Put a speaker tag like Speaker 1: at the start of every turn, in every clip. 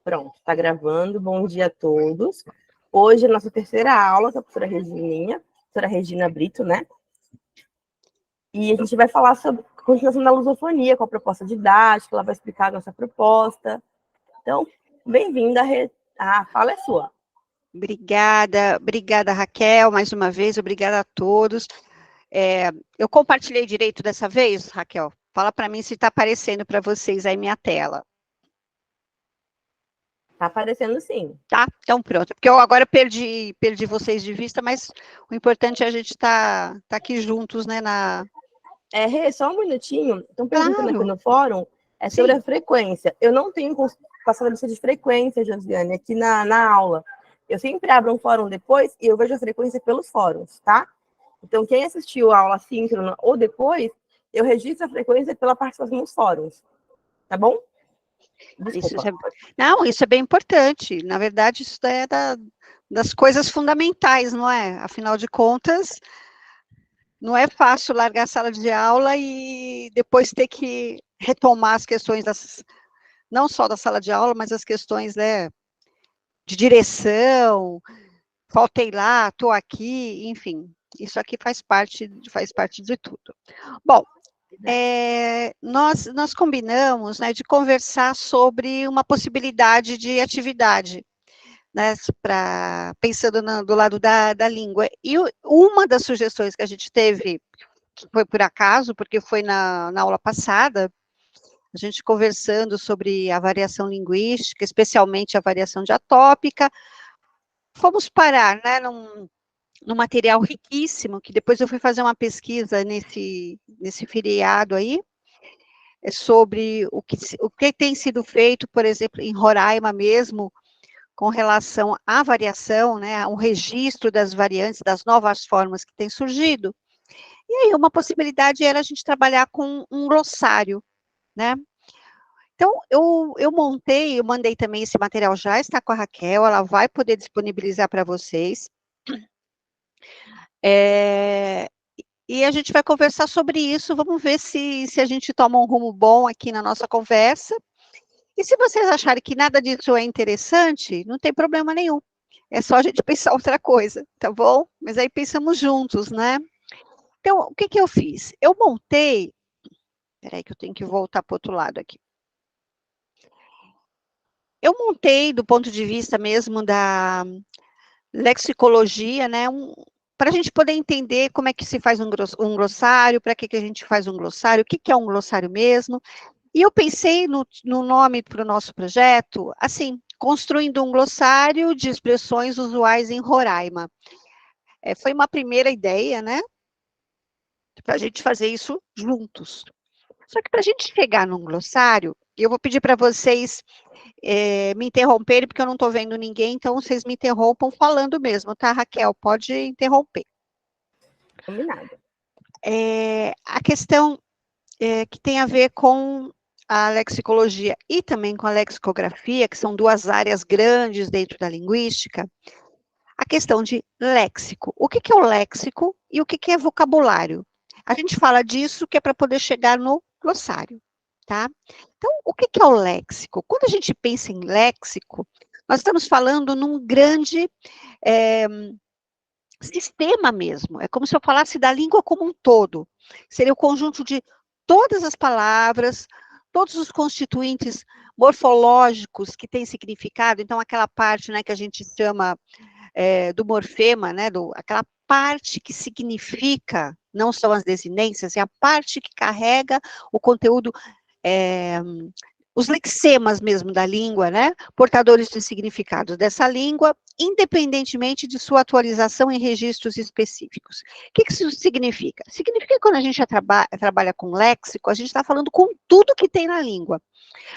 Speaker 1: Pronto, está gravando. Bom dia a todos. Hoje é a nossa terceira aula com a professora Regina Brito, né? E a gente vai falar sobre a continuação da lusofonia, com a proposta didática, ela vai explicar a nossa proposta. Então, bem-vinda, a fala é sua.
Speaker 2: Obrigada, Raquel, mais uma vez, obrigada a todos. Eu compartilhei direito dessa vez, Raquel? Fala para mim se está aparecendo para vocês aí minha tela.
Speaker 1: Está aparecendo sim.
Speaker 2: Tá? Então pronto, porque eu agora perdi vocês de vista, mas o importante é a gente tá aqui juntos, né,
Speaker 1: Rê, só um minutinho, estão perguntando aqui no fórum, sobre
Speaker 2: Sim.
Speaker 1: a frequência. Eu não tenho passado a lista de frequência, Josiane, aqui na aula. Eu sempre abro um fórum depois e eu vejo a frequência pelos fóruns, tá? Então, quem assistiu a aula síncrona ou depois, eu registro a frequência pela participação nos fóruns, tá bom? Desculpa.
Speaker 2: Isso é bem importante. Na verdade, isso é das coisas fundamentais, não é? Afinal de contas, não é fácil largar a sala de aula e depois ter que retomar as questões, não só da sala de aula, mas as questões, né, de direção, faltei lá, estou aqui, enfim, isso aqui faz parte de tudo. Bom, nós combinamos, né, de conversar sobre uma possibilidade de atividade, né, pensando do lado da língua. E uma das sugestões que a gente teve, que foi por acaso, porque foi na aula passada, a gente conversando sobre a variação linguística, especialmente a variação diatópica, fomos parar, né, num material riquíssimo, que depois eu fui fazer uma pesquisa nesse feriado aí, sobre o que tem sido feito, por exemplo, em Roraima mesmo, com relação à variação, né, um registro das variantes, das novas formas que têm surgido. E aí, uma possibilidade era a gente trabalhar com um glossário, né? Então, eu mandei também esse material, já está com a Raquel, ela vai poder disponibilizar para vocês. E a gente vai conversar sobre isso, vamos ver se a gente toma um rumo bom aqui na nossa conversa. E se vocês acharem que nada disso é interessante, não tem problema nenhum. É só a gente pensar outra coisa, tá bom? Mas aí pensamos juntos, né? Então, o que eu fiz? Eu montei... Espera aí que eu tenho que voltar para o outro lado aqui. Eu montei, do ponto de vista mesmo da lexicologia, né, para a gente poder entender como é que se faz um glossário, para que a gente faz um glossário, o que é um glossário mesmo. E eu pensei no nome para o nosso projeto, assim, construindo um glossário de expressões usuais em Roraima. Foi uma primeira ideia, né, para a gente fazer isso juntos. Só que para a gente chegar num glossário, eu vou pedir para vocês me interromperem, porque eu não estou vendo ninguém, então vocês me interrompam falando mesmo, tá, Raquel? Pode interromper.
Speaker 1: Combinado.
Speaker 2: A questão que tem a ver com a lexicologia e também com a lexicografia, que são duas áreas grandes dentro da linguística, a questão de léxico. O que é o léxico e o que é vocabulário? A gente fala disso que é para poder chegar no glossário, tá? Então, o que é o léxico? Quando a gente pensa em léxico, nós estamos falando num grande sistema mesmo. É como se eu falasse da língua como um todo. Seria o conjunto de todas as palavras, todos os constituintes morfológicos que têm significado. Então, aquela parte, né, que a gente chama do morfema, né, aquela parte que significa, não são as desinências, é a parte que carrega o conteúdo, os lexemas mesmo da língua, né, portadores de significados dessa língua, independentemente de sua atualização em registros específicos. O que isso significa? Significa que quando a gente trabalha com léxico, a gente está falando com tudo que tem na língua.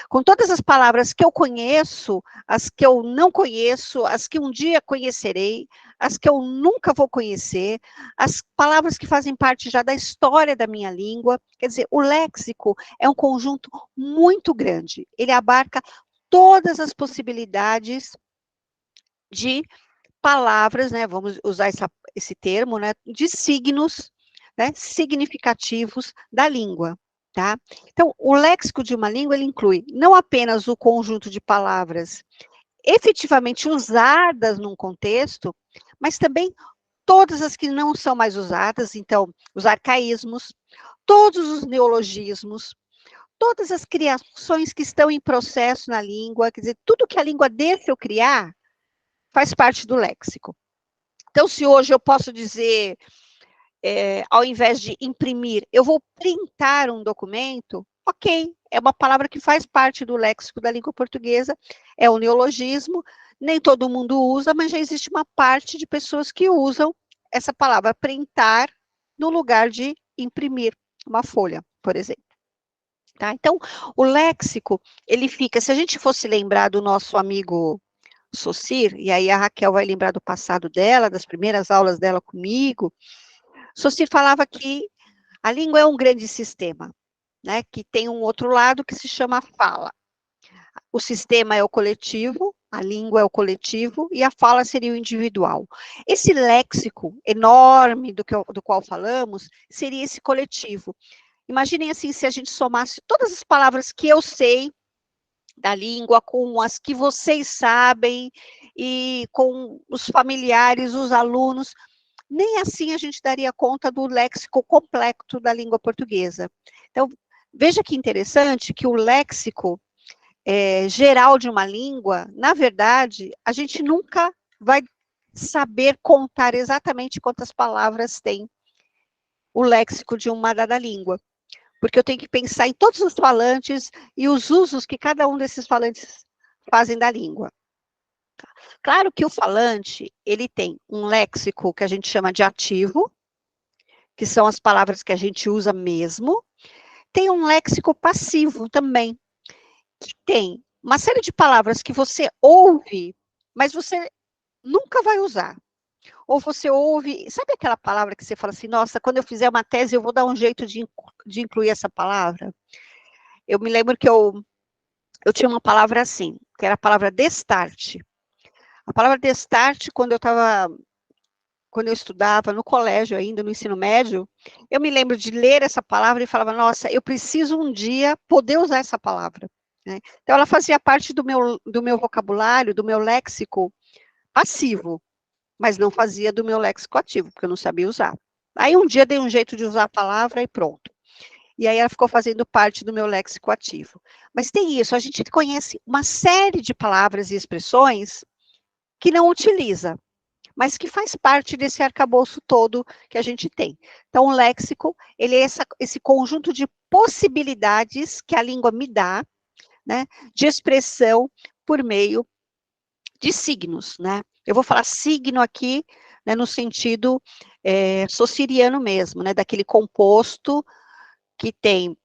Speaker 2: Com todas as palavras que eu conheço, as que eu não conheço, as que um dia conhecerei, as que eu nunca vou conhecer, as palavras que fazem parte já da história da minha língua. Quer dizer, o léxico é um conjunto muito grande. Ele abarca todas as possibilidades de palavras, né, vamos usar esse termo, né, de signos, né, significativos da língua. tá? Então, o léxico de uma língua, ele inclui não apenas o conjunto de palavras efetivamente usadas num contexto, mas também todas as que não são mais usadas, então, os arcaísmos, todos os neologismos, todas as criações que estão em processo na língua, quer dizer, tudo que a língua deixa eu criar faz parte do léxico. Então, se hoje eu posso dizer, ao invés de imprimir, eu vou printar um documento, ok, é uma palavra que faz parte do léxico da língua portuguesa, é um neologismo, nem todo mundo usa, mas já existe uma parte de pessoas que usam essa palavra printar no lugar de imprimir uma folha, por exemplo. Tá? Então, o léxico, ele fica, se a gente fosse lembrar do nosso amigo Saussure, e aí a Raquel vai lembrar do passado dela, das primeiras aulas dela comigo, Saussure falava que a língua é um grande sistema, né, que tem um outro lado que se chama fala. O sistema é o coletivo, a língua é o coletivo, e a fala seria o individual. Esse léxico enorme do qual falamos, seria esse coletivo. Imaginem assim, se a gente somasse todas as palavras que eu sei da língua com as que vocês sabem, e com os familiares, os alunos, nem assim a gente daria conta do léxico completo da língua portuguesa. Então, veja que interessante que o léxico geral de uma língua, na verdade, a gente nunca vai saber contar exatamente quantas palavras tem o léxico de uma dada língua, porque eu tenho que pensar em todos os falantes e os usos que cada um desses falantes fazem da língua. Claro que o falante, ele tem um léxico que a gente chama de ativo, que são as palavras que a gente usa mesmo, tem um léxico passivo também, que tem uma série de palavras que você ouve, mas você nunca vai usar. Ou você ouve, sabe aquela palavra que você fala assim, nossa, quando eu fizer uma tese eu vou dar um jeito de incluir essa palavra? Eu me lembro que eu tinha uma palavra assim, que era a palavra destarte. A palavra destarte, quando eu estudava no colégio ainda, no ensino médio, eu me lembro de ler essa palavra e falava, nossa, eu preciso um dia poder usar essa palavra. Né? Então, ela fazia parte do meu vocabulário, do meu léxico passivo, mas não fazia do meu léxico ativo, porque eu não sabia usar. Aí, um dia, dei um jeito de usar a palavra e pronto. E aí, ela ficou fazendo parte do meu léxico ativo. Mas tem isso, a gente conhece uma série de palavras e expressões que não utiliza, mas que faz parte desse arcabouço todo que a gente tem. Então, o léxico, ele é esse conjunto de possibilidades que a língua me dá, né, de expressão por meio de signos, né? Eu vou falar signo aqui, né, no sentido saussuriano mesmo, né, daquele composto que tem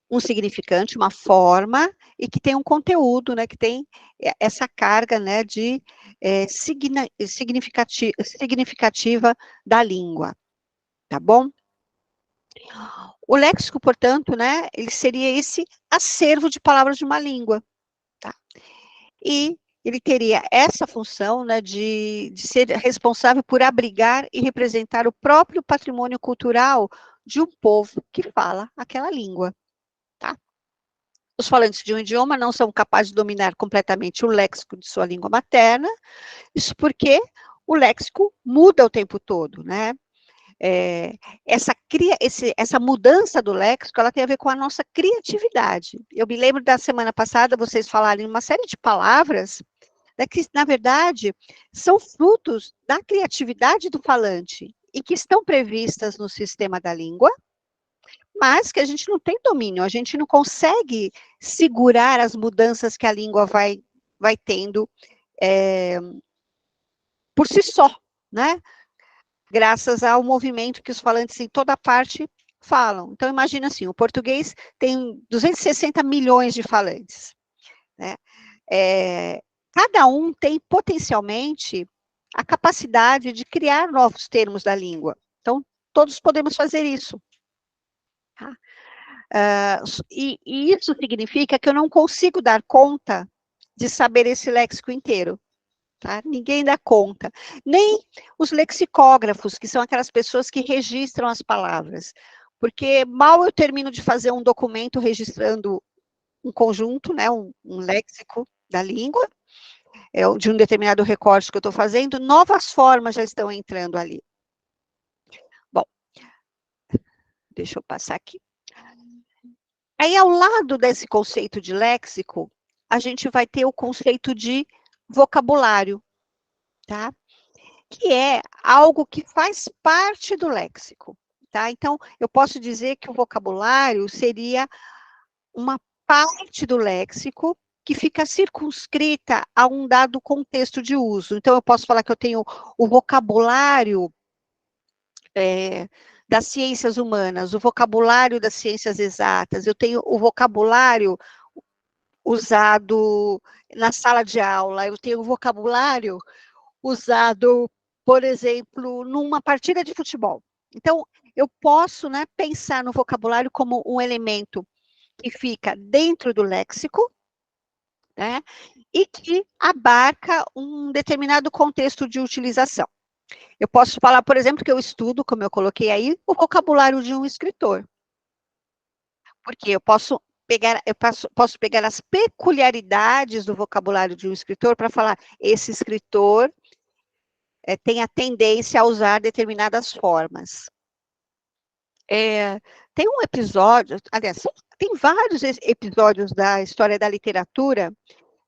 Speaker 2: um significante, uma forma, e que tem um conteúdo, né, que tem essa carga, né, de significativa da língua, tá bom? O léxico, portanto, né, ele seria esse acervo de palavras de uma língua, tá? E ele teria essa função, né, de ser responsável por abrigar e representar o próprio patrimônio cultural de um povo que fala aquela língua, tá? Os falantes de um idioma não são capazes de dominar completamente o léxico de sua língua materna, isso porque o léxico muda o tempo todo, né? Essa mudança do léxico, ela tem a ver com a nossa criatividade. Eu me lembro da semana passada, vocês falarem uma série de palavras, né, que, na verdade, são frutos da criatividade do falante, e que estão previstas no sistema da língua, mas que a gente não tem domínio, a gente não consegue segurar as mudanças que a língua vai tendo por si só, né? Graças ao movimento que os falantes em toda parte falam. Então, imagina assim, o português tem 260 milhões de falantes, né? Cada um tem potencialmente a capacidade de criar novos termos da língua. Então, todos podemos fazer isso. Tá? E isso significa que eu não consigo dar conta de saber esse léxico inteiro. Tá? Ninguém dá conta. Nem os lexicógrafos, que são aquelas pessoas que registram as palavras. porque mal eu termino de fazer um documento registrando um conjunto, né, um léxico da língua, de um determinado recorte que eu estou fazendo, novas formas já estão entrando ali. Bom, deixa eu passar aqui. Aí, ao lado desse conceito de léxico, a gente vai ter o conceito de vocabulário, tá? Que é algo que faz parte do léxico, tá? Então, eu posso dizer que o vocabulário seria uma parte do léxico que fica circunscrita a um dado contexto de uso. Então, eu posso falar que eu tenho o vocabulário das ciências humanas, o vocabulário das ciências exatas, eu tenho o vocabulário usado na sala de aula, eu tenho o vocabulário usado, por exemplo, numa partida de futebol. Então, eu posso, né, pensar no vocabulário como um elemento que fica dentro do léxico, né, e que abarca um determinado contexto de utilização. Eu posso falar, por exemplo, que eu estudo, como eu coloquei aí, o vocabulário de um escritor. Porque eu posso pegar as peculiaridades do vocabulário de um escritor para falar, esse escritor tem a tendência a usar determinadas formas. Tem um episódio, aliás, tem vários episódios da história da literatura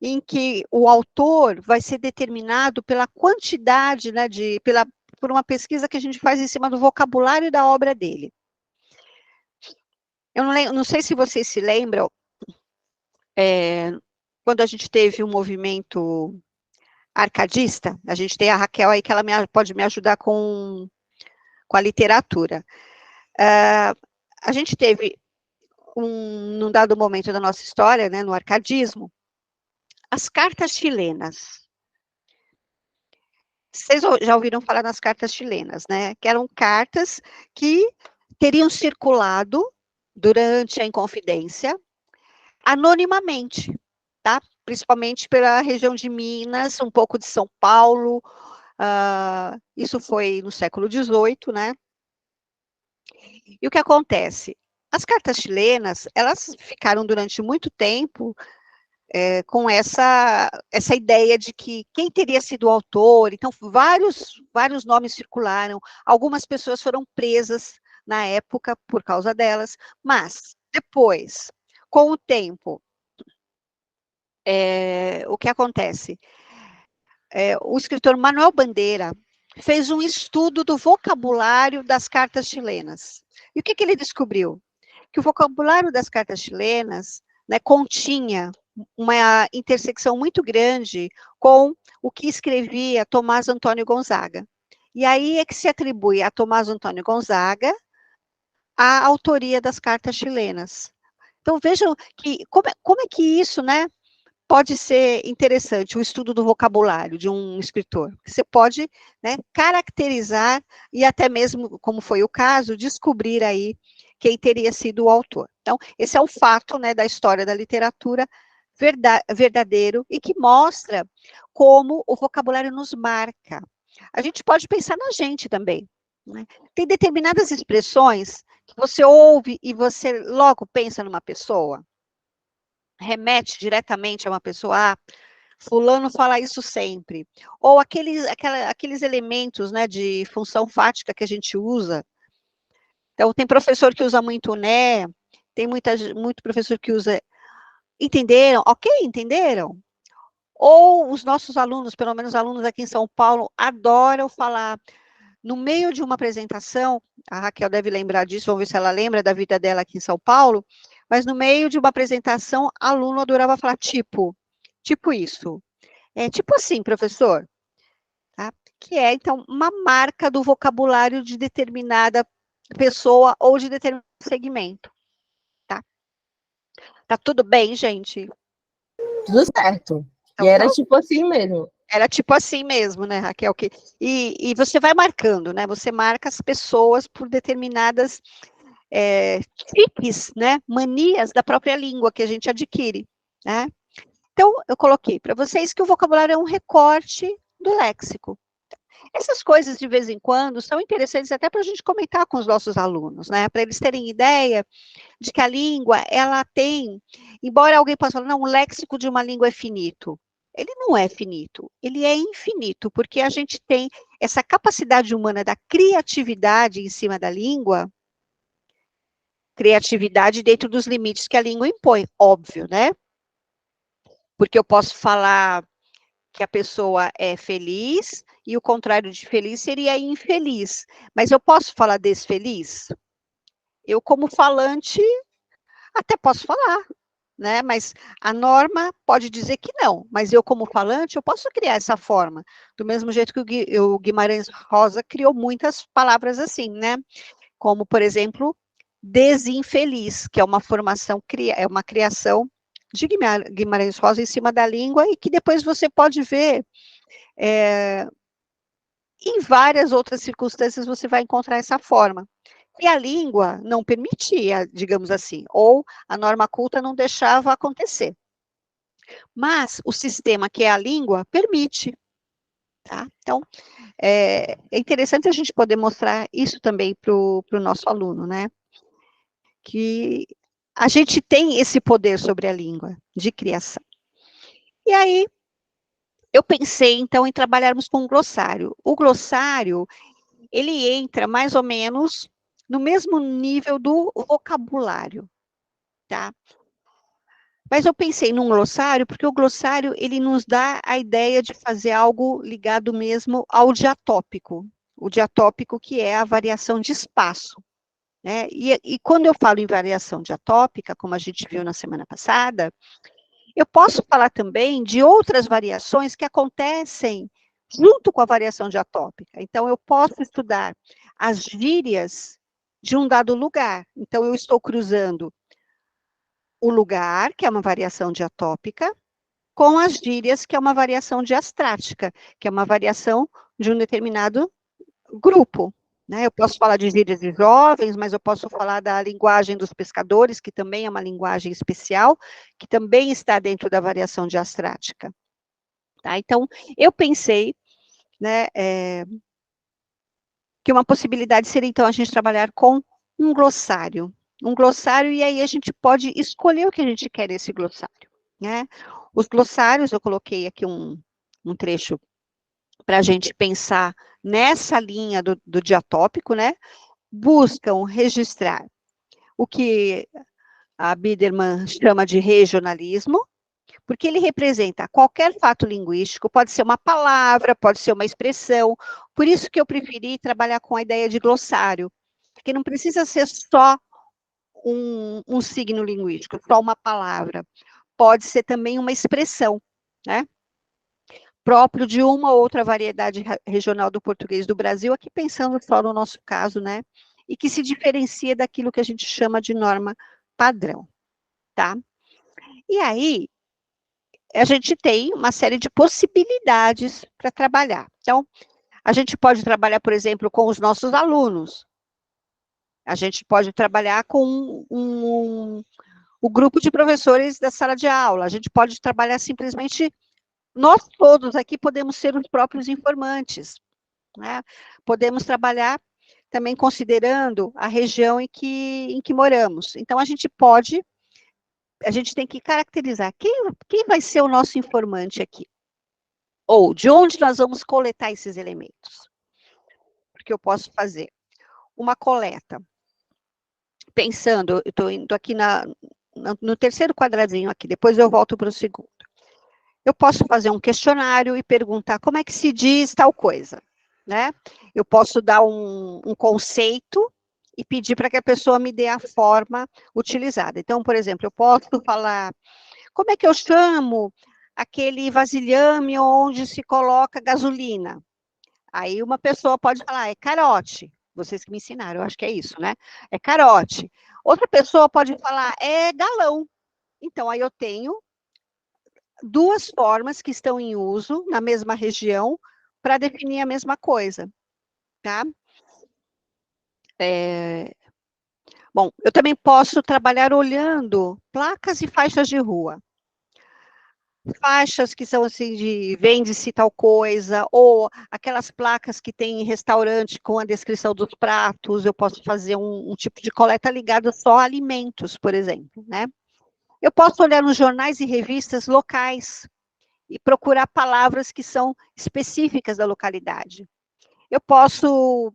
Speaker 2: em que o autor vai ser determinado pela quantidade, né, por uma pesquisa que a gente faz em cima do vocabulário da obra dele. Eu não sei se vocês se lembram, quando a gente teve um movimento arcadista, a gente tem a Raquel aí que ela pode me ajudar com a literatura. A gente teve, num dado momento da nossa história, né, no arcadismo, as cartas chilenas. Vocês já ouviram falar nas cartas chilenas, né? Que eram cartas que teriam circulado durante a Inconfidência, anonimamente, tá? Principalmente pela região de Minas, um pouco de São Paulo, isso foi no século XVIII, né? E o que acontece? As cartas chilenas, elas ficaram durante muito tempo com essa ideia de que quem teria sido o autor, então vários nomes circularam, algumas pessoas foram presas na época por causa delas, mas depois, com o tempo, o que acontece? O escritor Manuel Bandeira fez um estudo do vocabulário das cartas chilenas. E o que ele descobriu? Que o vocabulário das cartas chilenas, né, continha uma intersecção muito grande com o que escrevia Tomás Antônio Gonzaga. E aí é que se atribui a Tomás Antônio Gonzaga a autoria das cartas chilenas. Então, vejam que como é que isso, né, pode ser interessante, o estudo do vocabulário de um escritor. Você pode, né, caracterizar e até mesmo, como foi o caso, descobrir aí quem teria sido o autor. Então, esse é o fato, né, da história da literatura verdadeiro e que mostra como o vocabulário nos marca. A gente pode pensar na gente também, né? Tem determinadas expressões que você ouve e você logo pensa numa pessoa, remete diretamente a uma pessoa, fulano fala isso sempre. Ou aqueles elementos, né, de função fática que a gente usa. Então, tem professor que usa muito né, tem muito professor que usa entenderam? Ok, entenderam? Ou os nossos alunos, pelo menos alunos aqui em São Paulo, adoram falar no meio de uma apresentação, a Raquel deve lembrar disso, vamos ver se ela lembra da vida dela aqui em São Paulo, mas no meio de uma apresentação, aluno adorava falar tipo isso. Tipo assim, professor, tá? Que é, então, uma marca do vocabulário de determinada pessoa ou de determinado segmento, tá? Tá tudo bem, gente?
Speaker 1: Tudo certo. E
Speaker 2: Então,
Speaker 1: era tipo assim mesmo.
Speaker 2: era tipo assim mesmo, né, Raquel? E você vai marcando, né? Você marca as pessoas por determinadas tiques, né? Manias da própria língua que a gente adquire, né? Então, eu coloquei para vocês que o vocabulário é um recorte do léxico. essas coisas, de vez em quando, são interessantes até para a gente comentar com os nossos alunos, né? Para eles terem ideia de que a língua, ela tem, embora alguém possa falar, não, o léxico de uma língua é finito. Ele não é finito, ele é infinito, porque a gente tem essa capacidade humana da criatividade em cima da língua, criatividade dentro dos limites que a língua impõe, óbvio, né? Porque eu posso falar que a pessoa é feliz, e o contrário de feliz seria infeliz. Mas eu posso falar desfeliz? Eu, como falante, até posso falar, né? Mas a norma pode dizer que não. Mas eu, como falante, eu posso criar essa forma. Do mesmo jeito que o Guimarães Rosa criou muitas palavras assim, né? Como, por exemplo, desinfeliz, que é uma formação, é uma criação de Guimarães Rosa em cima da língua, e que depois você pode ver em várias outras circunstâncias você vai encontrar essa forma. E a língua não permitia, digamos assim, ou a norma culta não deixava acontecer. Mas o sistema que é a língua permite, tá? Então, é interessante a gente poder mostrar isso também para o nosso aluno, né? Que a gente tem esse poder sobre a língua de criação. E aí, eu pensei, então, em trabalharmos com um glossário. O glossário, ele entra mais ou menos no mesmo nível do vocabulário, tá? Mas eu pensei num glossário, porque o glossário, ele nos dá a ideia de fazer algo ligado mesmo ao diatópico. O diatópico, que é a variação de espaço, né? E quando eu falo em variação diatópica, como a gente viu na semana passada, eu posso falar também de outras variações que acontecem junto com a variação diatópica. Então, eu posso estudar as gírias de um dado lugar. Então, eu estou cruzando o lugar, que é uma variação diatópica, com as gírias, que é uma variação diastrática, que é uma variação de um determinado grupo. Né? Eu posso falar de gírias de jovens, mas eu posso falar da linguagem dos pescadores, que também é uma linguagem especial, que também está dentro da variação diastrática. Tá? Então, eu pensei, né, que uma possibilidade seria, então, a gente trabalhar com um glossário. Um glossário, e aí a gente pode escolher o que a gente quer nesse glossário. Né? Os glossários, eu coloquei aqui um trecho para a gente pensar nessa linha do diatópico, né? Buscam registrar o que a Biderman chama de regionalismo, porque ele representa qualquer fato linguístico, pode ser uma palavra, pode ser uma expressão, por isso que eu preferi trabalhar com a ideia de glossário, porque não precisa ser só um signo linguístico, só uma palavra, pode ser também uma expressão, né? Próprio de uma ou outra variedade regional do português do Brasil, aqui pensando só no nosso caso, né? E que se diferencia daquilo que a gente chama de norma padrão, tá? E aí, a gente tem uma série de possibilidades para trabalhar. Então, a gente pode trabalhar, por exemplo, com os nossos alunos. A gente pode trabalhar com o grupo de professores da sala de aula. A gente pode trabalhar simplesmente, nós todos aqui podemos ser os próprios informantes. Né? Podemos trabalhar também considerando a região em que moramos. Então, a gente tem que caracterizar quem vai ser o nosso informante aqui. Ou de onde nós vamos coletar esses elementos. Porque eu posso fazer uma coleta, pensando, eu estou indo aqui no terceiro quadradinho aqui, depois eu volto para o segundo. Eu posso fazer um questionário e perguntar como é que se diz tal coisa, né? Eu posso dar um conceito e pedir para que a pessoa me dê a forma utilizada. Então, por exemplo, eu posso falar, como é que eu chamo aquele vasilhame onde se coloca gasolina? Aí uma pessoa pode falar, é carote. Vocês que me ensinaram, eu acho que é isso, né? É carote. Outra pessoa pode falar, é galão. Então, aí eu tenho duas formas que estão em uso na mesma região para definir a mesma coisa, tá? Bom, eu também posso trabalhar olhando placas e faixas de rua. faixas que são assim de vende-se tal coisa, ou aquelas placas que tem em restaurante com a descrição dos pratos, eu posso fazer um tipo de coleta ligado só a alimentos, por exemplo, né? Eu posso olhar nos jornais e revistas locais e procurar palavras que são específicas da localidade. Eu posso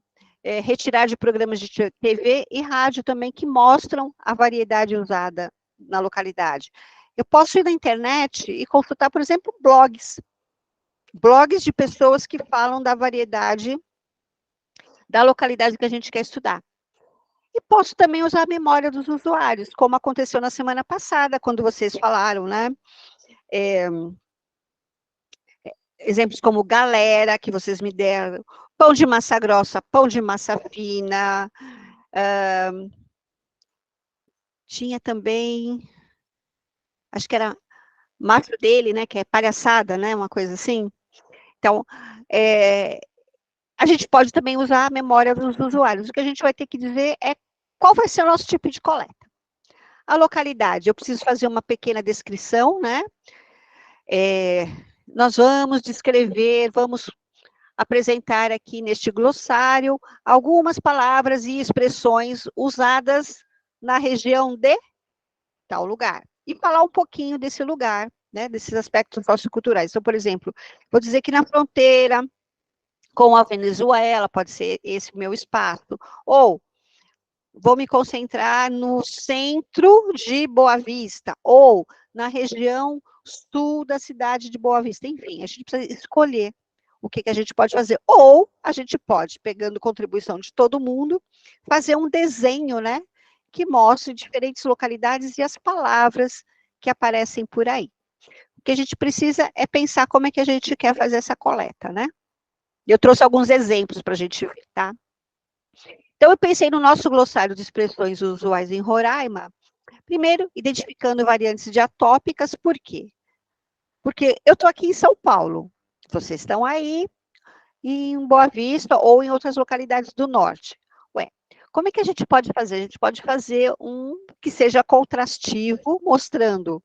Speaker 2: retirar de programas de TV e rádio também que mostram a variedade usada na localidade. Eu posso ir na internet e consultar, por exemplo, blogs de pessoas que falam da variedade da localidade que a gente quer estudar. E posso também usar a memória dos usuários, como aconteceu na semana passada, quando vocês falaram, né? Exemplos como galera, que vocês me deram, pão de massa grossa, pão de massa fina, tinha também, acho que era macho dele, né, que é palhaçada, né, uma coisa assim. Então, a gente pode também usar a memória dos usuários. O que a gente vai ter que dizer é qual vai ser o nosso tipo de coleta. A localidade, eu preciso fazer uma pequena descrição, né? Nós vamos descrever, vamos apresentar aqui neste glossário algumas palavras e expressões usadas na região de tal lugar. E falar um pouquinho desse lugar, né, desses aspectos socioculturais. Então, por exemplo, vou dizer que na fronteira com a Venezuela, pode ser esse o meu espaço, ou vou me concentrar no centro de Boa Vista, ou na região sul da cidade de Boa Vista. Enfim, a gente precisa escolher o que a gente pode fazer. Ou a gente pode, pegando contribuição de todo mundo, fazer um desenho, né, que mostre diferentes localidades e as palavras que aparecem por aí. O que a gente precisa é pensar como é que a gente quer fazer essa coleta, né? Eu trouxe alguns exemplos para a gente ver, tá? Então, eu pensei no nosso glossário de expressões usuais em Roraima, primeiro, identificando variantes diatópicas, por quê? Porque eu estou aqui em São Paulo, vocês estão aí em Boa Vista ou em outras localidades do norte. Ué, como é que a gente pode fazer? A gente pode fazer um que seja contrastivo, mostrando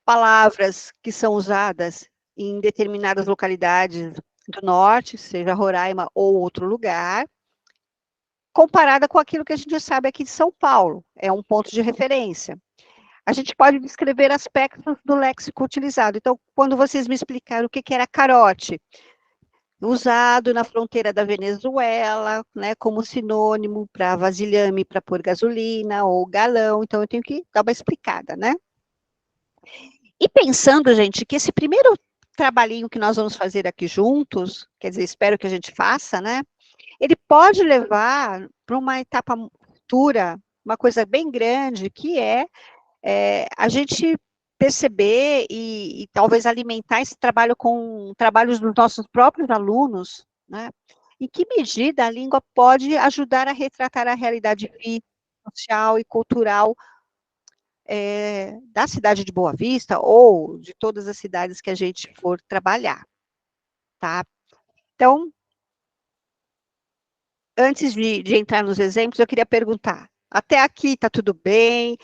Speaker 2: palavras que são usadas em determinadas localidades do norte, seja Roraima ou outro lugar, comparada com aquilo que a gente sabe aqui de São Paulo, é um ponto de referência. A gente pode descrever aspectos do léxico utilizado. Então, quando vocês me explicaram o que era carote, usado na fronteira da Venezuela, né, como sinônimo para vasilhame, para pôr gasolina, ou galão, então eu tenho que dar uma explicada, né? E pensando, gente, que esse primeiro trabalhinho que nós vamos fazer aqui juntos, quer dizer, espero que a gente faça, né? Ele pode levar para uma etapa futura, uma coisa bem grande, que é a gente perceber e talvez alimentar esse trabalho com trabalhos dos nossos próprios alunos, né? Em que medida a língua pode ajudar a retratar a realidade social e cultural da cidade de Boa Vista ou de todas as cidades que a gente for trabalhar, tá? Então, antes de entrar nos exemplos, eu queria perguntar, até aqui está tudo bem?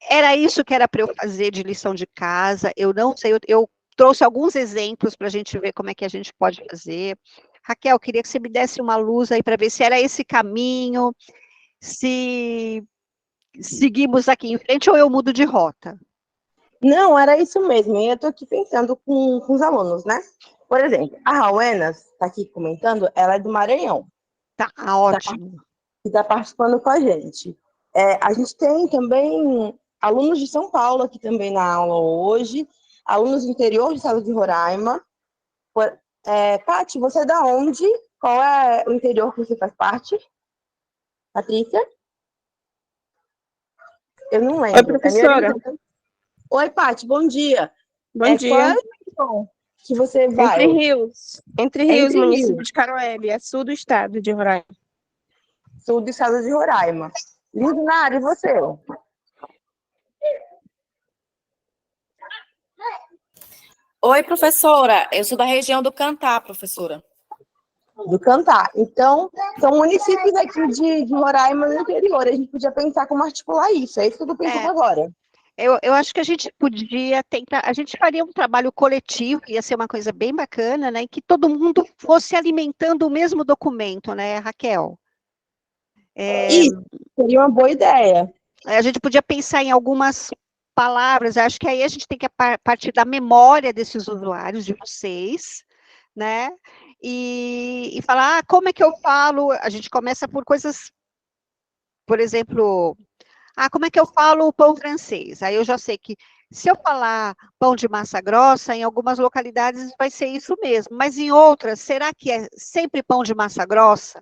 Speaker 2: Era isso que era para eu fazer de lição de casa? Eu não sei, eu trouxe alguns exemplos para a gente ver como é que a gente pode fazer. Raquel, queria que você me desse uma luz aí para ver se era esse caminho, se seguimos aqui em frente ou eu mudo de rota.
Speaker 1: Não, era isso mesmo. E eu estou aqui pensando com os alunos, né? Por exemplo, a Rauenas está aqui comentando, ela é do Maranhão.
Speaker 2: Tá, ótimo.
Speaker 1: Que está participando com a gente. A gente tem também alunos de São Paulo aqui também na aula hoje, alunos do interior do estado de Roraima. Paty, você é da onde? Qual é o interior que você faz parte? Patrícia? Eu não lembro.
Speaker 3: Oi, professora.
Speaker 1: Oi, Paty, bom dia.
Speaker 3: Bom dia.
Speaker 1: Qual é o interior que você vai?
Speaker 3: Entre Rios, município de Caroebe, é sul do estado de Roraima.
Speaker 1: Sul do estado de Roraima. Lindinara, e você?
Speaker 4: Oi, professora. Eu sou da região do Cantá, professora.
Speaker 1: Do Cantá. Então, são municípios aqui de Roraima no interior. A gente podia pensar como articular isso. É isso que eu estou pensando agora.
Speaker 2: Eu acho que a gente podia tentar, a gente faria um trabalho coletivo, ia ser uma coisa bem bacana, né? Em que todo mundo fosse alimentando o mesmo documento, né, Raquel?
Speaker 1: Isso, seria uma boa ideia.
Speaker 2: A gente podia pensar em algumas palavras, acho que aí a gente tem que partir da memória desses usuários, de vocês, né? E falar, como é que eu falo? A gente começa por coisas, por exemplo, como é que eu falo pão francês? Aí eu já sei que se eu falar pão de massa grossa, em algumas localidades vai ser isso mesmo, mas em outras, será que é sempre pão de massa grossa?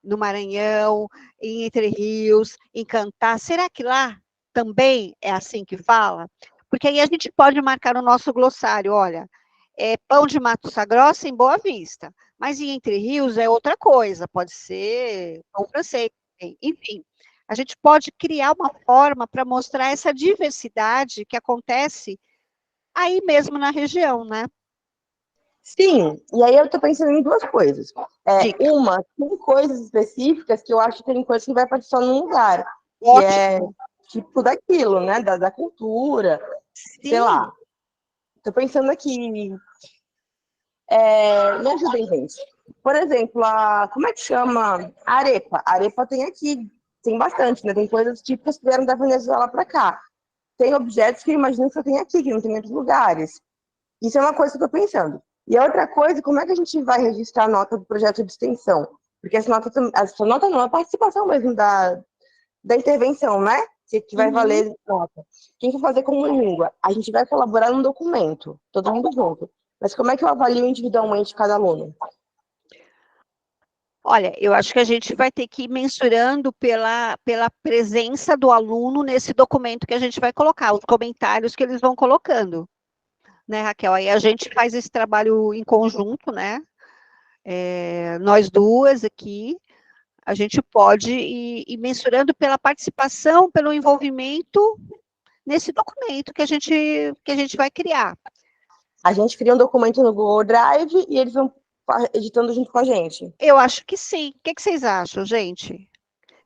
Speaker 2: No Maranhão, em Entre Rios, em Cantá, será que lá também é assim que fala? Porque aí a gente pode marcar no nosso glossário, olha, é pão de massa grossa em Boa Vista, mas em Entre Rios é outra coisa, pode ser pão francês, enfim. A gente pode criar uma forma para mostrar essa diversidade que acontece aí mesmo na região, né?
Speaker 1: Sim, e aí eu tô pensando em duas coisas.
Speaker 2: Dica.
Speaker 1: Uma, tem coisas específicas que eu acho que tem coisas que vai partir só num lugar, que
Speaker 2: Ótimo.
Speaker 1: é tipo daquilo, né? Da cultura, sei
Speaker 2: Sim.
Speaker 1: lá. Tô pensando aqui. Me ajudem, gente. Por exemplo, como é que chama? A arepa. A arepa tem aqui, tem bastante, né? Tem coisas típicas que vieram da Venezuela para cá. Tem objetos que eu imagino que só tem aqui, que não tem em outros lugares. Isso é uma coisa que eu tô pensando. E a outra coisa, como é que a gente vai registrar a nota do projeto de extensão? Porque essa nota não é a participação mesmo da intervenção, né? Que vai valer nota. Quem for fazer como língua? A gente vai colaborar num documento, todo mundo junto. Mas como é que eu avalio individualmente cada aluno?
Speaker 2: Olha, eu acho que a gente vai ter que ir mensurando pela presença do aluno nesse documento que a gente vai colocar, os comentários que eles vão colocando, né, Raquel? Aí a gente faz esse trabalho em conjunto, né? Nós duas aqui, a gente pode ir mensurando pela participação, pelo envolvimento nesse documento que a gente vai criar.
Speaker 1: A gente cria um documento no Google Drive e eles vão editando junto com a gente.
Speaker 2: Eu acho que sim. O que vocês acham, gente?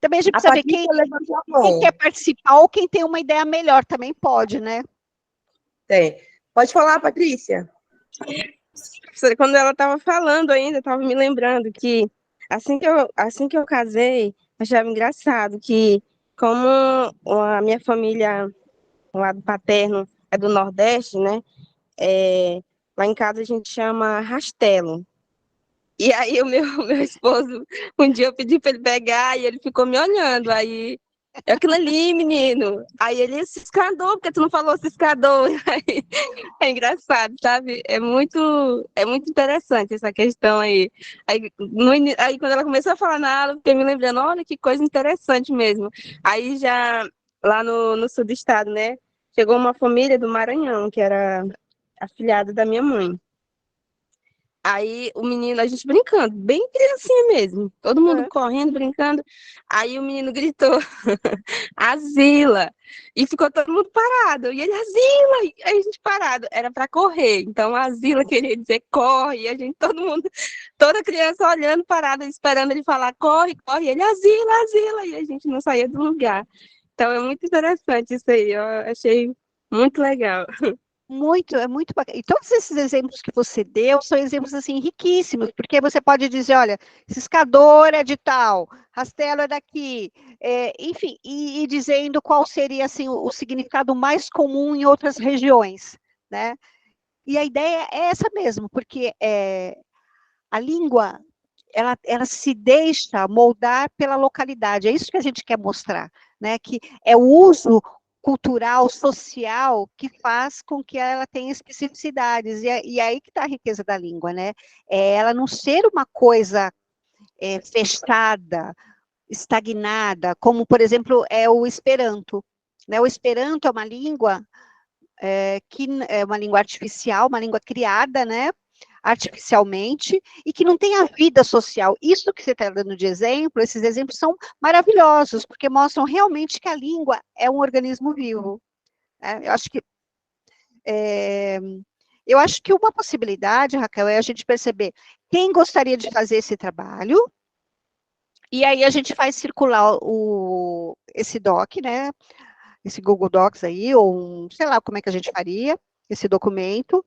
Speaker 2: Também a gente
Speaker 1: A
Speaker 2: precisa saber
Speaker 1: Patrícia levantou a
Speaker 2: quem
Speaker 1: mão.
Speaker 2: quer participar ou quem tem uma ideia melhor também pode, né?
Speaker 1: Tem. Pode falar, Patrícia.
Speaker 3: Quando ela estava falando ainda, estava me lembrando que assim que eu casei, achava engraçado que, como a minha família, o lado paterno, é do Nordeste, né? Lá em casa a gente chama rastelo. E aí o meu, meu esposo, um dia eu pedi para ele pegar e ele ficou me olhando. Aí, é aquilo ali, menino. Aí ele ciscador, porque tu não falou ciscador. Aí, é engraçado, sabe? É muito interessante essa questão aí. Aí quando ela começou a falar na aula, eu fiquei me lembrando, olha que coisa interessante mesmo. Aí já lá no sul do estado, né? Chegou uma família do Maranhão, que era afilhado da minha mãe. Aí o menino, a gente brincando, bem criancinha mesmo, todo mundo correndo, brincando. Aí o menino gritou, Asila! E ficou todo mundo parado. E ele, Asila! E a gente parado, era para correr. Então Asila queria dizer corre, e a gente, todo mundo, toda criança olhando, parada, esperando ele falar corre, corre. E ele, Asila, Asila! E a gente não saía do lugar. Então é muito interessante isso aí, eu achei muito legal.
Speaker 2: É muito bacana. E todos esses exemplos que você deu são exemplos assim riquíssimos, porque você pode dizer, olha, ciscador é de tal, rastelo é daqui, enfim, e dizendo qual seria assim o significado mais comum em outras regiões, né? E a ideia é essa mesmo, porque a língua ela se deixa moldar pela localidade. É isso que a gente quer mostrar, né? Que é o uso cultural, social, que faz com que ela tenha especificidades. E aí que está a riqueza da língua, né? É ela não ser uma coisa fechada, estagnada, como, por exemplo, é o Esperanto. Né? O Esperanto é uma língua que é uma língua artificial, uma língua criada, né? Artificialmente, e que não tem a vida social. Isso que você está dando de exemplo, esses exemplos são maravilhosos, porque mostram realmente que a língua é um organismo vivo. Né? Eu acho que uma possibilidade, Raquel, é a gente perceber quem gostaria de fazer esse trabalho, e aí a gente faz circular esse doc, né? esse Google Docs aí, ou sei lá como é que a gente faria esse documento,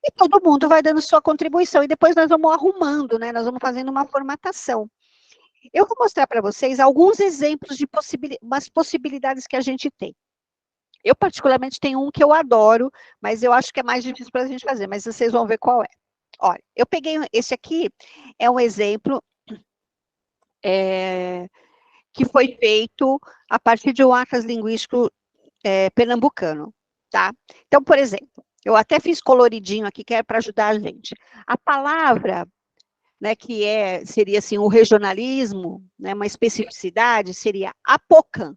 Speaker 2: e todo mundo vai dando sua contribuição, e depois nós vamos arrumando, né? Nós vamos fazendo uma formatação. Eu vou mostrar para vocês alguns exemplos de umas possibilidades que a gente tem. Eu, particularmente, tenho um que eu adoro, mas eu acho que é mais difícil para a gente fazer, mas vocês vão ver qual é. Olha, eu peguei esse aqui, é um exemplo que foi feito a partir de um atlas linguístico pernambucano, tá? Então, por exemplo, eu até fiz coloridinho aqui, que é para ajudar a gente. A palavra, né, que seria assim, o regionalismo, né, uma especificidade, seria apocan.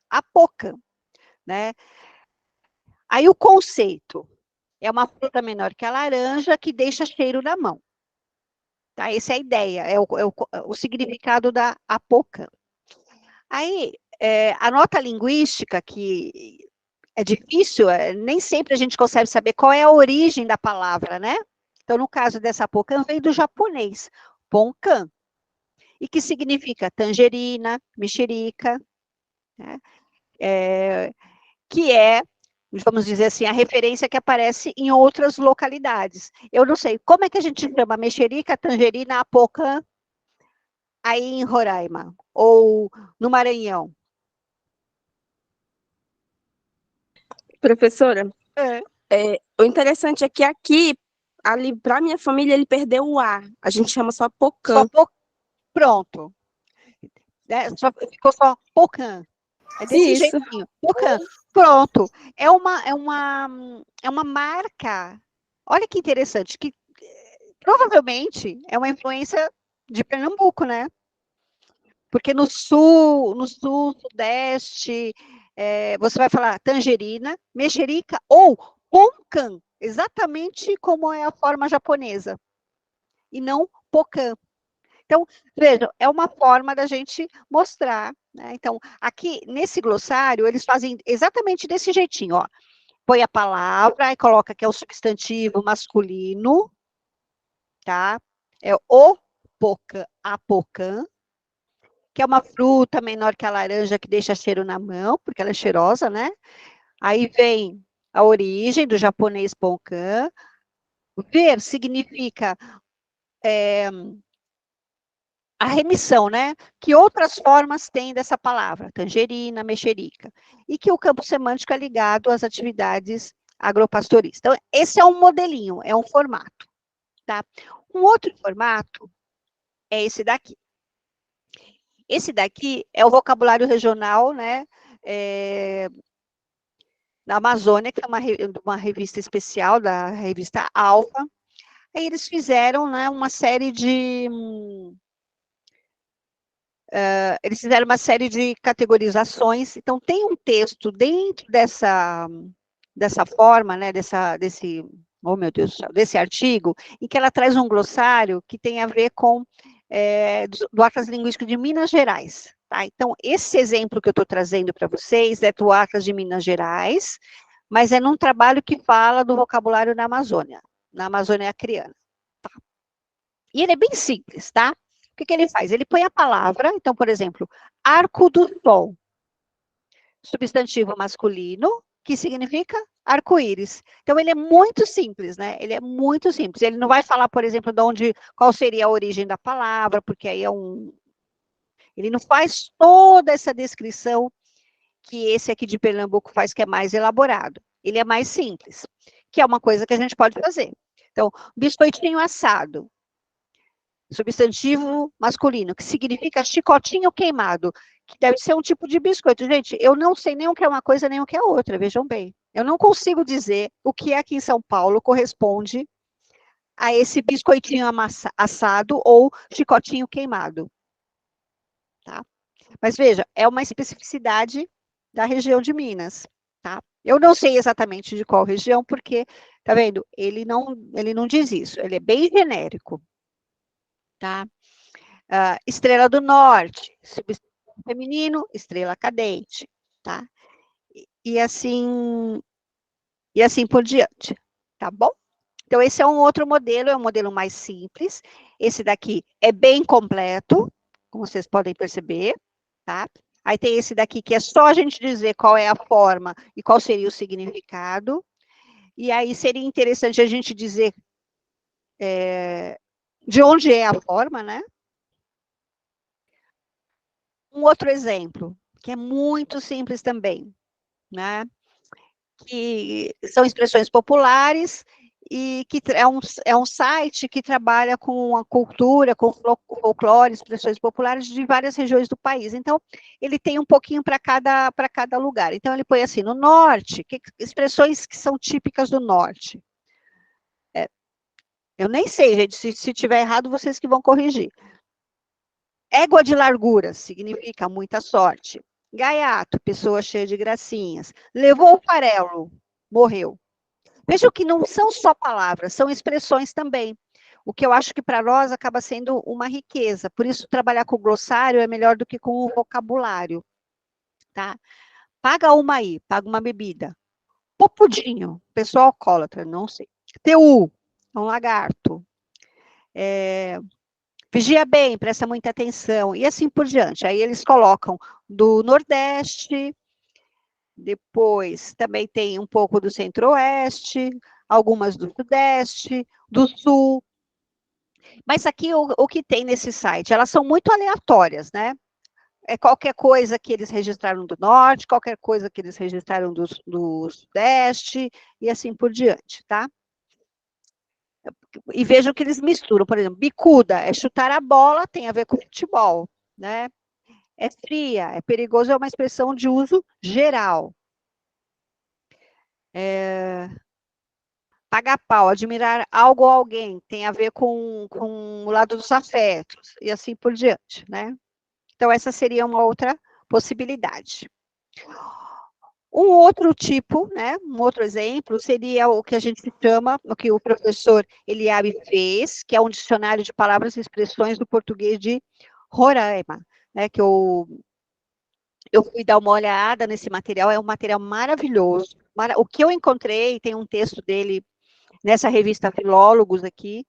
Speaker 2: Apocan, né? Aí o conceito é uma fruta menor que a laranja que deixa cheiro na mão. Tá? Essa é a ideia, é o significado da apocan. Aí, a nota linguística, que é difícil, nem sempre a gente consegue saber qual é a origem da palavra, né? Então, no caso dessa apocan, veio do japonês, ponkan, e que significa tangerina, mexerica, né? Que vamos dizer assim, a referência que aparece em outras localidades. Eu não sei, como é que a gente chama mexerica, tangerina, apocan, aí em Roraima, ou no Maranhão?
Speaker 3: Professora,
Speaker 2: É.
Speaker 3: o interessante é que aqui, ali, para minha família, ele perdeu o A. A gente chama só Pocã.
Speaker 2: Pronto. Ficou só Pocan. É desse
Speaker 3: Isso.
Speaker 2: jeitinho. Pocan. Pronto. É uma marca. Olha que interessante, que provavelmente é uma influência de Pernambuco, né? Porque no sul, sudeste, você vai falar tangerina, mexerica ou poncan, exatamente como é a forma japonesa, e não pocan. Então, vejam, é uma forma da gente mostrar, né? Então, aqui, nesse glossário, eles fazem exatamente desse jeitinho, ó. Põe a palavra e coloca que é o substantivo masculino, tá? É o pocan, apocan, que é uma fruta menor que a laranja que deixa cheiro na mão, porque ela é cheirosa, né? Aí vem a origem do japonês poncan. Ver significa a remissão, né? Que outras formas tem dessa palavra, tangerina, mexerica, e que o campo semântico é ligado às atividades agropastoristas. Então, esse é um modelinho, é um formato, tá? Um outro formato é esse daqui. Esse daqui é o vocabulário regional, né? Da Amazônia, que é uma revista especial, da revista Alfa. Aí eles fizeram, né, uma série de categorizações. Então, tem um texto dentro dessa forma, né, oh meu Deus do céu, desse artigo, em que ela traz um glossário que tem a ver com do Atlas Linguístico de Minas Gerais. Tá? Então, esse exemplo que eu estou trazendo para vocês é do Atlas de Minas Gerais, mas é num trabalho que fala do vocabulário na Amazônia Acreana. Tá? E ele é bem simples, tá? O que ele faz? Ele põe a palavra, então, por exemplo, arco do sol, substantivo masculino, que significa arco-íris. Então, ele é muito simples, né? Ele é muito simples. Ele não vai falar, por exemplo, qual seria a origem da palavra, porque aí ele não faz toda essa descrição que esse aqui de Pernambuco faz, que é mais elaborado. Ele é mais simples, que é uma coisa que a gente pode fazer. Então, biscoitinho assado, substantivo masculino, que significa chicotinho queimado, que deve ser um tipo de biscoito. Gente, eu não sei nem o que é uma coisa, nem o que é outra, vejam bem. Eu não consigo dizer o que aqui em São Paulo corresponde a esse biscoitinho assado ou chicotinho queimado. Tá? Mas veja, é uma especificidade da região de Minas, tá? Eu não sei exatamente de qual região, porque, tá vendo? Ele não diz isso, ele é bem genérico, tá? Estrela do Norte, substantivo feminino, estrela cadente, tá? E assim por diante, tá bom? Então, esse é um outro modelo, é um modelo mais simples. Esse daqui é bem completo, como vocês podem perceber, tá? Aí tem esse daqui, que é só a gente dizer qual é a forma e qual seria o significado. E aí seria interessante a gente dizer de onde é a forma, né? Um outro exemplo, que é muito simples também, né? Que são expressões populares e que é um site que trabalha com a cultura, com folclore, expressões populares de várias regiões do país. Então, ele tem um pouquinho para cada lugar. Então, ele põe assim, no norte, expressões que são típicas do norte. Eu nem sei, gente, se tiver errado, vocês que vão corrigir. Égua de largura, significa muita sorte. Gaiato, pessoa cheia de gracinhas. Levou o farelo, morreu. Vejam que não são só palavras, são expressões também. O que eu acho que para nós acaba sendo uma riqueza. Por isso, trabalhar com o glossário é melhor do que com o vocabulário. Tá? Paga uma aí, paga uma bebida. Popudinho, pessoal alcoólatra, não sei. TU, um lagarto. Vigia bem, presta muita atenção, e assim por diante. Aí eles colocam do Nordeste, depois também tem um pouco do Centro-Oeste, algumas do Sudeste, do Sul. Mas aqui o que tem nesse site? Elas são muito aleatórias, né? É qualquer coisa que eles registraram do Norte, qualquer coisa que eles registraram do Sudeste, e assim por diante, tá? E vejam que eles misturam, por exemplo, bicuda é chutar a bola, tem a ver com futebol, né? É fria, é perigoso, é uma expressão de uso geral. Pagar pau, admirar algo ou alguém, tem a ver com o lado dos afetos, e assim por diante, né? Então, essa seria uma outra possibilidade. Um outro tipo, né, um outro exemplo, seria o que a gente chama, o que o professor Eliabe fez, que é um dicionário de palavras e expressões do português de Roraima, né, que eu fui dar uma olhada nesse material, é um material maravilhoso. O que eu encontrei, tem um texto dele nessa revista Filólogos aqui,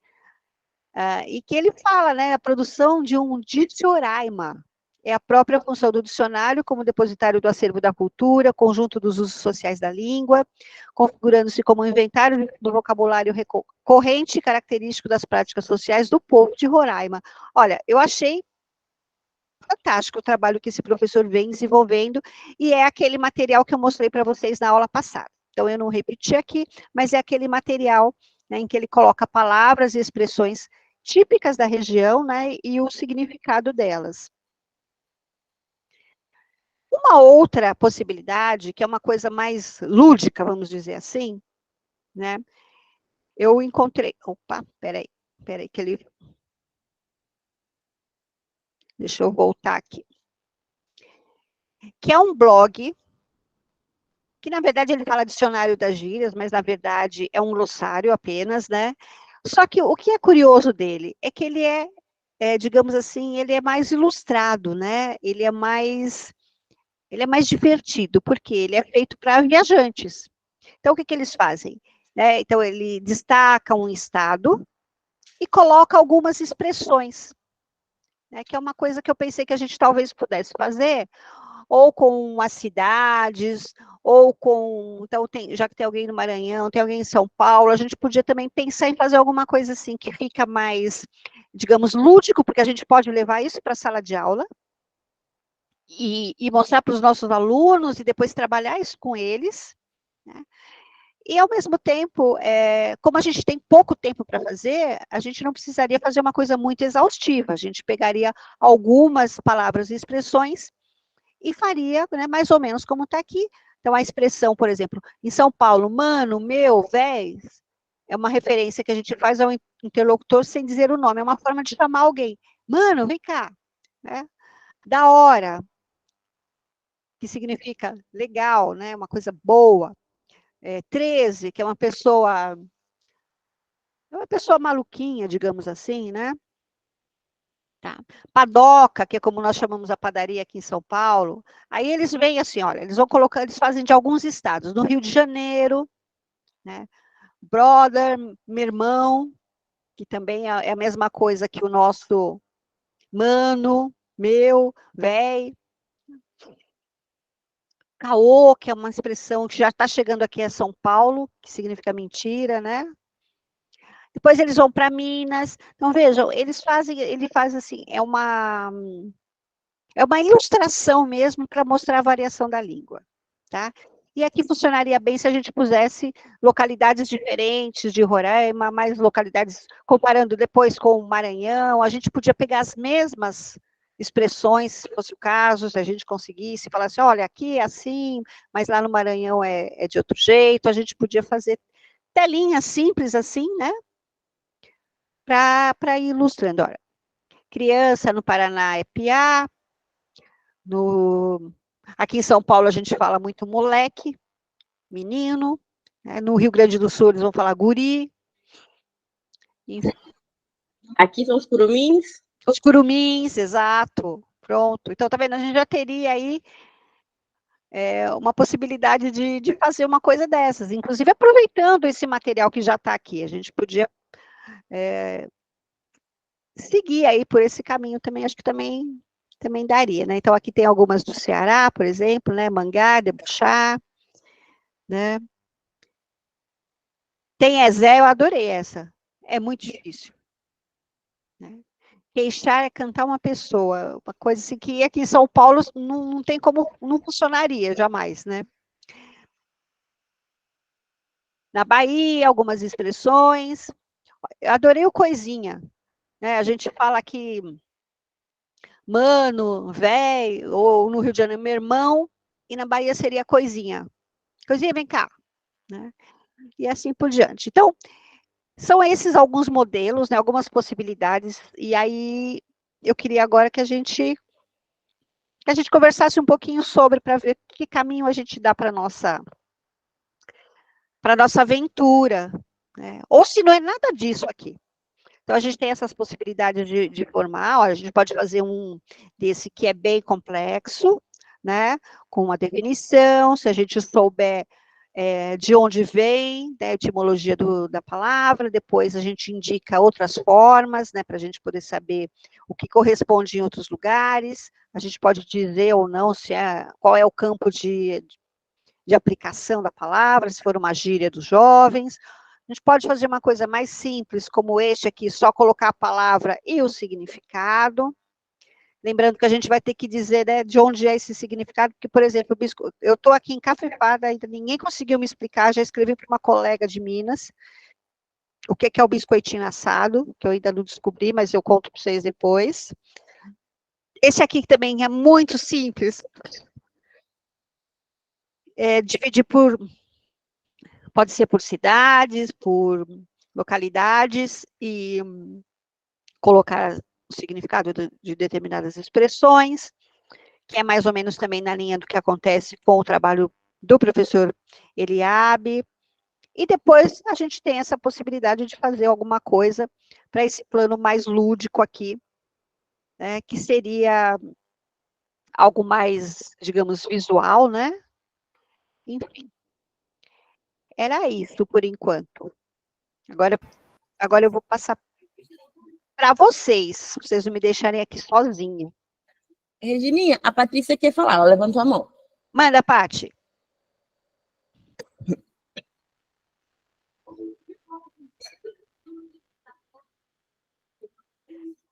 Speaker 2: e que ele fala, né, a produção de um dicioraima, é a própria função do dicionário como depositário do acervo da cultura, conjunto dos usos sociais da língua, configurando-se como um inventário do vocabulário recorrente e característico das práticas sociais do povo de Roraima. Olha, eu achei fantástico o trabalho que esse professor vem desenvolvendo, e é aquele material que eu mostrei para vocês na aula passada. Então, eu não repeti aqui, mas é aquele material, né, em que ele coloca palavras e expressões típicas da região, né, e o significado delas. Uma outra possibilidade, que é uma coisa mais lúdica, vamos dizer assim, né, eu encontrei... Opa, peraí, que ele... Deixa eu voltar aqui. Que é um blog que na verdade ele fala dicionário das gírias, mas na verdade é um glossário apenas, né? Só que o que é curioso dele é que ele digamos assim, ele é mais ilustrado, né? Ele é mais divertido, porque ele é feito para viajantes. Então, o que eles fazem? Né? Então, ele destaca um estado e coloca algumas expressões, né? Que é uma coisa que eu pensei que a gente talvez pudesse fazer, ou com as cidades, ou com... Então, já que tem alguém no Maranhão, tem alguém em São Paulo, a gente podia também pensar em fazer alguma coisa assim, que fica mais, digamos, lúdico, porque a gente pode levar isso para a sala de aula, e mostrar para os nossos alunos, e depois trabalhar isso com eles, né? E, ao mesmo tempo, como a gente tem pouco tempo para fazer, a gente não precisaria fazer uma coisa muito exaustiva, a gente pegaria algumas palavras e expressões e faria, né, mais ou menos como está aqui. Então, a expressão, por exemplo, em São Paulo, mano, meu, véi, é uma referência que a gente faz ao interlocutor sem dizer o nome, é uma forma de chamar alguém. Mano, vem cá, né? Da hora, que significa legal, né? Uma coisa boa. 13, que é uma pessoa maluquinha, digamos assim, né? Tá. Padoca, que é como nós chamamos a padaria aqui em São Paulo. Aí eles vêm assim, olha, eles vão colocar, eles fazem de alguns estados, no Rio de Janeiro, né? Brother, meu irmão, que também é a mesma coisa que o nosso mano, meu, véi. caô, que é uma expressão que já está chegando aqui a São Paulo, que significa mentira, né? Depois eles vão para Minas. Então, vejam, ele faz assim, é uma ilustração mesmo para mostrar a variação da língua, tá? E aqui funcionaria bem se a gente pusesse localidades diferentes de Roraima, mais localidades, comparando depois com o Maranhão, a gente podia pegar as mesmas expressões, se fosse o caso, se a gente conseguisse falar assim, olha, aqui é assim, mas lá no Maranhão é de outro jeito, a gente podia fazer telinhas simples assim, né? Para ir ilustrando. Olha, criança no Paraná é piá, aqui em São Paulo a gente fala muito moleque, menino, né? No Rio Grande do Sul eles vão falar guri. Enfim.
Speaker 1: Aqui são os curumins.
Speaker 2: Os curumins, exato. Pronto. Então, tá vendo? A gente já teria aí uma possibilidade de fazer uma coisa dessas. Inclusive, aproveitando esse material que já está aqui, a gente podia seguir aí por esse caminho também, acho que também daria, né? Então, aqui tem algumas do Ceará, por exemplo, né? Mangá, debochar, né? Tem Ezé, eu adorei essa. É muito difícil. Né? Queixar é cantar uma pessoa, uma coisa assim que aqui em São Paulo não tem como, não funcionaria jamais, né? Na Bahia, algumas expressões. Eu adorei o coisinha, né? A gente fala aqui mano, véi, ou no Rio de Janeiro, meu irmão, e na Bahia seria coisinha. Coisinha, vem cá, né? E assim por diante. Então, são esses alguns modelos, né? Algumas possibilidades, e aí eu queria agora que a gente conversasse um pouquinho sobre, para ver que caminho a gente dá para nossa aventura, né? Ou se não é nada disso aqui. Então, a gente tem essas possibilidades de formar, ó, a gente pode fazer um desse que é bem complexo, né? Com uma definição, se a gente souber de onde vem, né, a etimologia da palavra, depois a gente indica outras formas, né, para a gente poder saber o que corresponde em outros lugares, a gente pode dizer ou não qual é o campo de aplicação da palavra, se for uma gíria dos jovens. A gente pode fazer uma coisa mais simples, como este aqui, só colocar a palavra e o significado. Lembrando que a gente vai ter que dizer, né, de onde é esse significado, porque, por exemplo, eu estou aqui encafifada, ainda ninguém conseguiu me explicar, já escrevi para uma colega de Minas, o que é o biscoitinho assado, que eu ainda não descobri, mas eu conto para vocês depois. Esse aqui também é muito simples. Dividir pode ser por cidades, por localidades, e colocar o significado de determinadas expressões, que é mais ou menos também na linha do que acontece com o trabalho do professor Eliabe, e depois a gente tem essa possibilidade de fazer alguma coisa para esse plano mais lúdico aqui, né, que seria algo mais, digamos, visual, né? Enfim. Era isso por enquanto. Agora eu vou passar para vocês não me deixarem aqui sozinha.
Speaker 1: Regininha, a Patrícia quer falar, ela levantou a mão.
Speaker 2: Manda, Pati.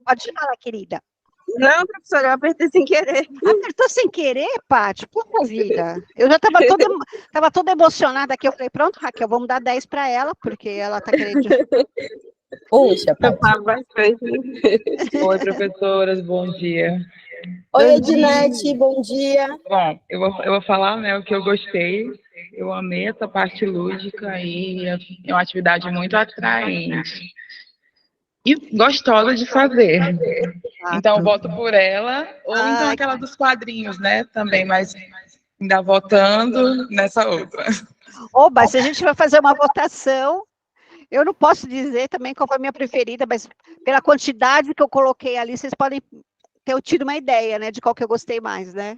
Speaker 2: Pode falar, querida.
Speaker 3: Não, professora, eu apertei sem querer.
Speaker 2: Apertou sem querer, Pati? Puxa vida. Eu já estava toda emocionada aqui. Eu falei, pronto, Raquel, vamos dar 10 para ela, porque ela está querendo...
Speaker 1: Poxa, Pati.
Speaker 5: Oi, professoras, bom dia.
Speaker 1: Oi, Ednete, bom dia.
Speaker 5: Bom, eu vou falar, né, o que eu gostei. Eu amei essa parte lúdica e é uma atividade muito atraente. E gostosa de fazer. Então, eu voto por ela, ou então aquela dos quadrinhos, né, também, mas ainda votando nessa outra.
Speaker 2: Oba, se a gente vai fazer uma votação, eu não posso dizer também qual foi a minha preferida, mas pela quantidade que eu coloquei ali, vocês podem ter tido uma ideia, né, de qual que eu gostei mais, né?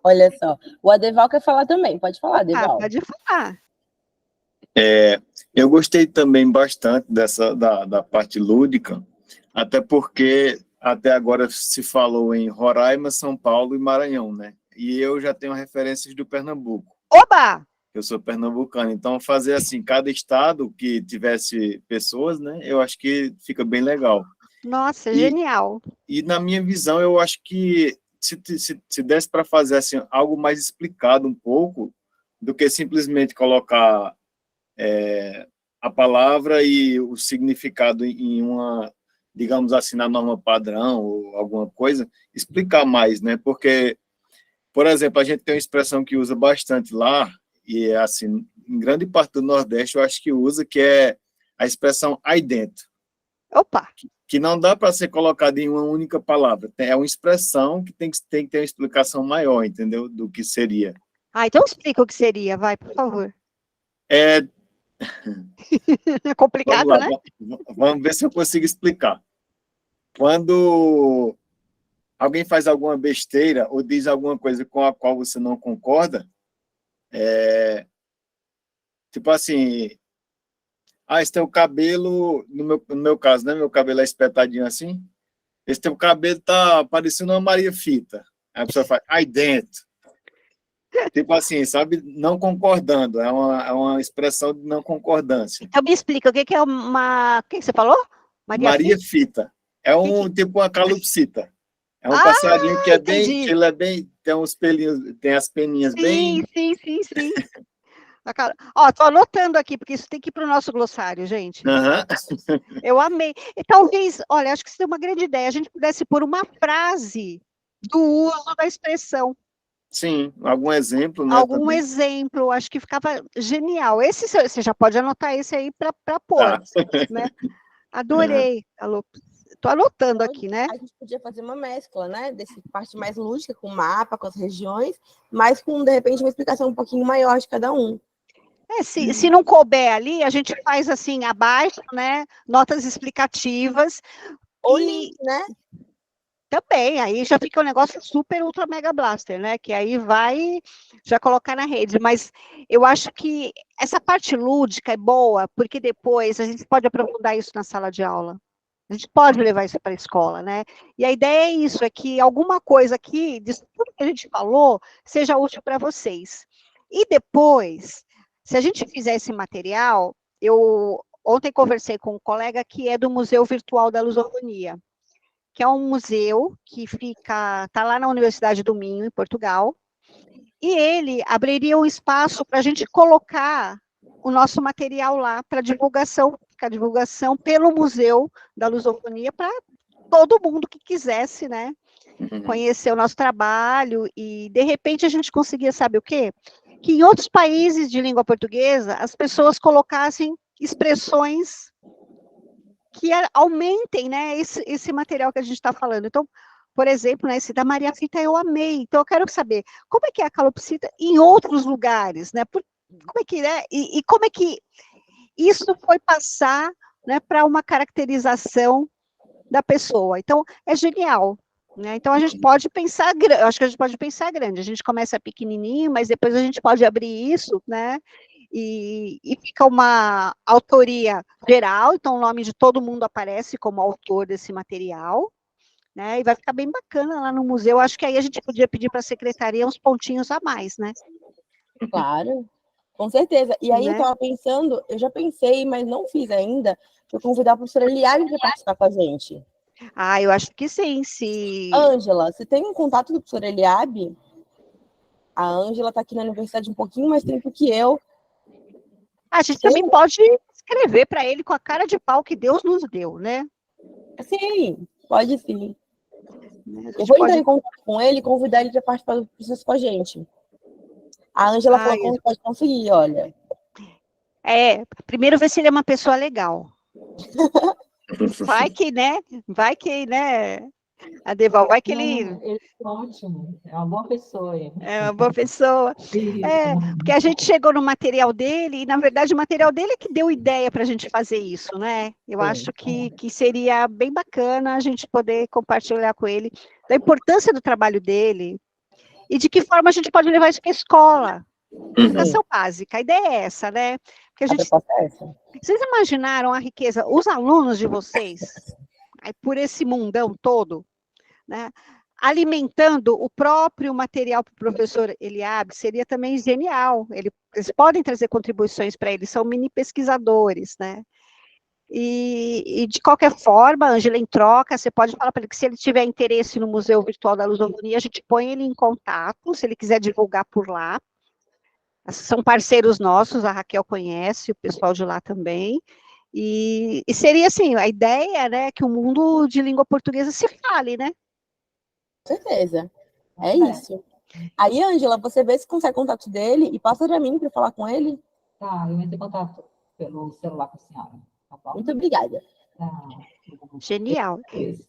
Speaker 1: Olha só, o Adeval quer falar também, pode falar, Adeval.
Speaker 2: Pode falar.
Speaker 6: Eu gostei também bastante da parte lúdica, até porque até agora se falou em Roraima, São Paulo e Maranhão, né? e eu já tenho referências do Pernambuco.
Speaker 2: Oba!
Speaker 6: Eu sou pernambucano, então fazer assim, cada estado que tivesse pessoas, né, eu acho que fica bem legal.
Speaker 2: Nossa,
Speaker 6: E,
Speaker 2: genial.
Speaker 6: e na minha visão, eu acho que se desse para fazer assim, algo mais explicado um pouco, do que simplesmente colocar a palavra e o significado em uma, digamos assim, na norma padrão ou alguma coisa, explicar mais, né? Porque, por exemplo, a gente tem uma expressão que usa bastante lá, e é assim, em grande parte do Nordeste eu acho que usa, que é a expressão aí dentro,
Speaker 2: Opa!
Speaker 6: que não dá para ser colocada em uma única palavra. É uma expressão que tem que ter uma explicação maior, entendeu? Do que seria.
Speaker 2: Ah, então explica o que seria, vai, por favor.
Speaker 6: É,
Speaker 2: É
Speaker 6: vamos
Speaker 2: complicado,
Speaker 6: lá,
Speaker 2: né?
Speaker 6: vamos ver se eu consigo explicar. Quando alguém faz alguma besteira ou diz alguma coisa com a qual você não concorda, tipo assim, esse teu cabelo, no meu caso, né? Meu cabelo é espetadinho assim, esse teu cabelo tá parecendo uma Maria Fita. Aí a pessoa faz, aí dentro. Tipo assim, sabe? Não concordando, é uma expressão de não concordância.
Speaker 2: Então me explica, o que que é uma... O que que você falou? Maria
Speaker 6: Maria
Speaker 2: Fita?
Speaker 6: Fita. É tipo uma calopsita. É um
Speaker 2: Ah,
Speaker 6: passarinho que
Speaker 2: entendi.
Speaker 6: ele é bem, tem uns pelinhos, tem as peninhas
Speaker 2: Sim,
Speaker 6: bem.
Speaker 2: sim, sim, sim. Ó, tô anotando aqui, porque isso tem que ir para o nosso glossário, gente.
Speaker 6: Aham.
Speaker 2: Eu amei. E talvez, olha, acho que isso é uma grande ideia, a gente pudesse pôr uma frase do uso da expressão,
Speaker 6: Sim, algum exemplo, né,
Speaker 2: algum
Speaker 6: também.
Speaker 2: exemplo, acho que ficava genial. Esse você já pode anotar esse aí para pôr,
Speaker 6: Tá.
Speaker 2: né?
Speaker 6: Aham.
Speaker 2: Adorei. Tô anotando aqui, né?
Speaker 1: A gente podia fazer uma mescla, né? Dessa parte mais lúdica, com o mapa, com as regiões, mas com, de repente, uma explicação um pouquinho maior de cada um.
Speaker 2: Se não couber ali, a gente faz assim abaixo, né? Notas explicativas.
Speaker 1: Ou
Speaker 2: E
Speaker 1: link, né?
Speaker 2: também, aí já fica um negócio super ultra mega blaster, né? Que aí vai já colocar na rede. Mas eu acho que essa parte lúdica é boa, porque depois a gente pode aprofundar isso na sala de aula. A gente pode levar isso para a escola, né? E a ideia é isso, é que alguma coisa aqui, de tudo que a gente falou, seja útil para vocês. E depois, se a gente fizer esse material, eu ontem conversei com um colega que é do Museu Virtual da Lusofonia, que é um museu que está lá na Universidade do Minho, em Portugal, e ele abriria um espaço para a gente colocar o nosso material lá para divulgação, a divulgação pelo Museu da Lusofonia para todo mundo que quisesse, né, conhecer o nosso trabalho e, de repente, a gente conseguia, sabe o quê? Que em outros países de língua portuguesa, as pessoas colocassem expressões que aumentem, né, esse material que a gente está falando. Então, por exemplo, né, esse da Maria Fita eu amei. Então, eu quero saber como é que é a calopsita em outros lugares, né? Como é que é? E como é que isso foi passar, né, para uma caracterização da pessoa. Então, é genial. Né? Então, a gente pode pensar, acho que a gente pode pensar grande. A gente começa pequenininho, mas depois a gente pode abrir isso, né? E fica uma autoria geral, então o nome de todo mundo aparece como autor desse material, né? E vai ficar bem bacana lá no museu. Acho que aí a gente podia pedir para a secretaria uns pontinhos a mais, né?
Speaker 1: Claro, com certeza. E aí eu
Speaker 2: Né?
Speaker 1: estava pensando, eu já pensei, mas não fiz ainda, eu convidar a professora Eliane para participar com a gente.
Speaker 2: Ah, eu acho que sim, se...
Speaker 1: Ângela, você tem um contato do professor Eliabe? A Ângela está aqui na universidade um pouquinho mais tempo que eu.
Speaker 2: A gente também pode escrever para ele com a cara de pau que Deus nos deu, né?
Speaker 1: Sim, pode sim. Eu
Speaker 2: Eu
Speaker 1: vou entrar em contato com ele e convidar ele para participar do processo com a gente. A Ângela falou que pode conseguir, olha.
Speaker 2: Primeiro ver se ele é uma pessoa legal. Vai que, né, Adeval, vai que ele
Speaker 7: é ótimo, é uma boa pessoa.
Speaker 2: é uma boa pessoa. Porque a gente chegou no material dele, e na verdade o material dele é que deu ideia para a gente fazer isso, né? Eu acho que seria bem bacana a gente poder compartilhar com ele da importância do trabalho dele e de que forma a gente pode levar isso para a escola. Educação básica, a ideia é essa, né? Porque vocês imaginaram a riqueza, os alunos de vocês, aí, por esse mundão todo, né? alimentando o próprio material para o professor Eliabe, seria também genial. Eles podem trazer contribuições para eles, são mini pesquisadores, né? E de qualquer forma, Ângela, em troca, você pode falar para ele que se ele tiver interesse no Museu Virtual da Lusofonia, a gente põe ele em contato, se ele quiser divulgar por lá. São parceiros nossos, a Raquel conhece, o pessoal de lá também. E seria assim, a ideia, né, que o mundo de língua portuguesa se fale, né?
Speaker 1: Com certeza. É isso. Aí, Ângela, você vê se consegue contato dele e passa para mim para falar com ele.
Speaker 7: Tá, eu entro em contato pelo celular com a senhora. Tá bom?
Speaker 1: Muito obrigada.
Speaker 7: Tá.
Speaker 2: Genial.
Speaker 7: Isso.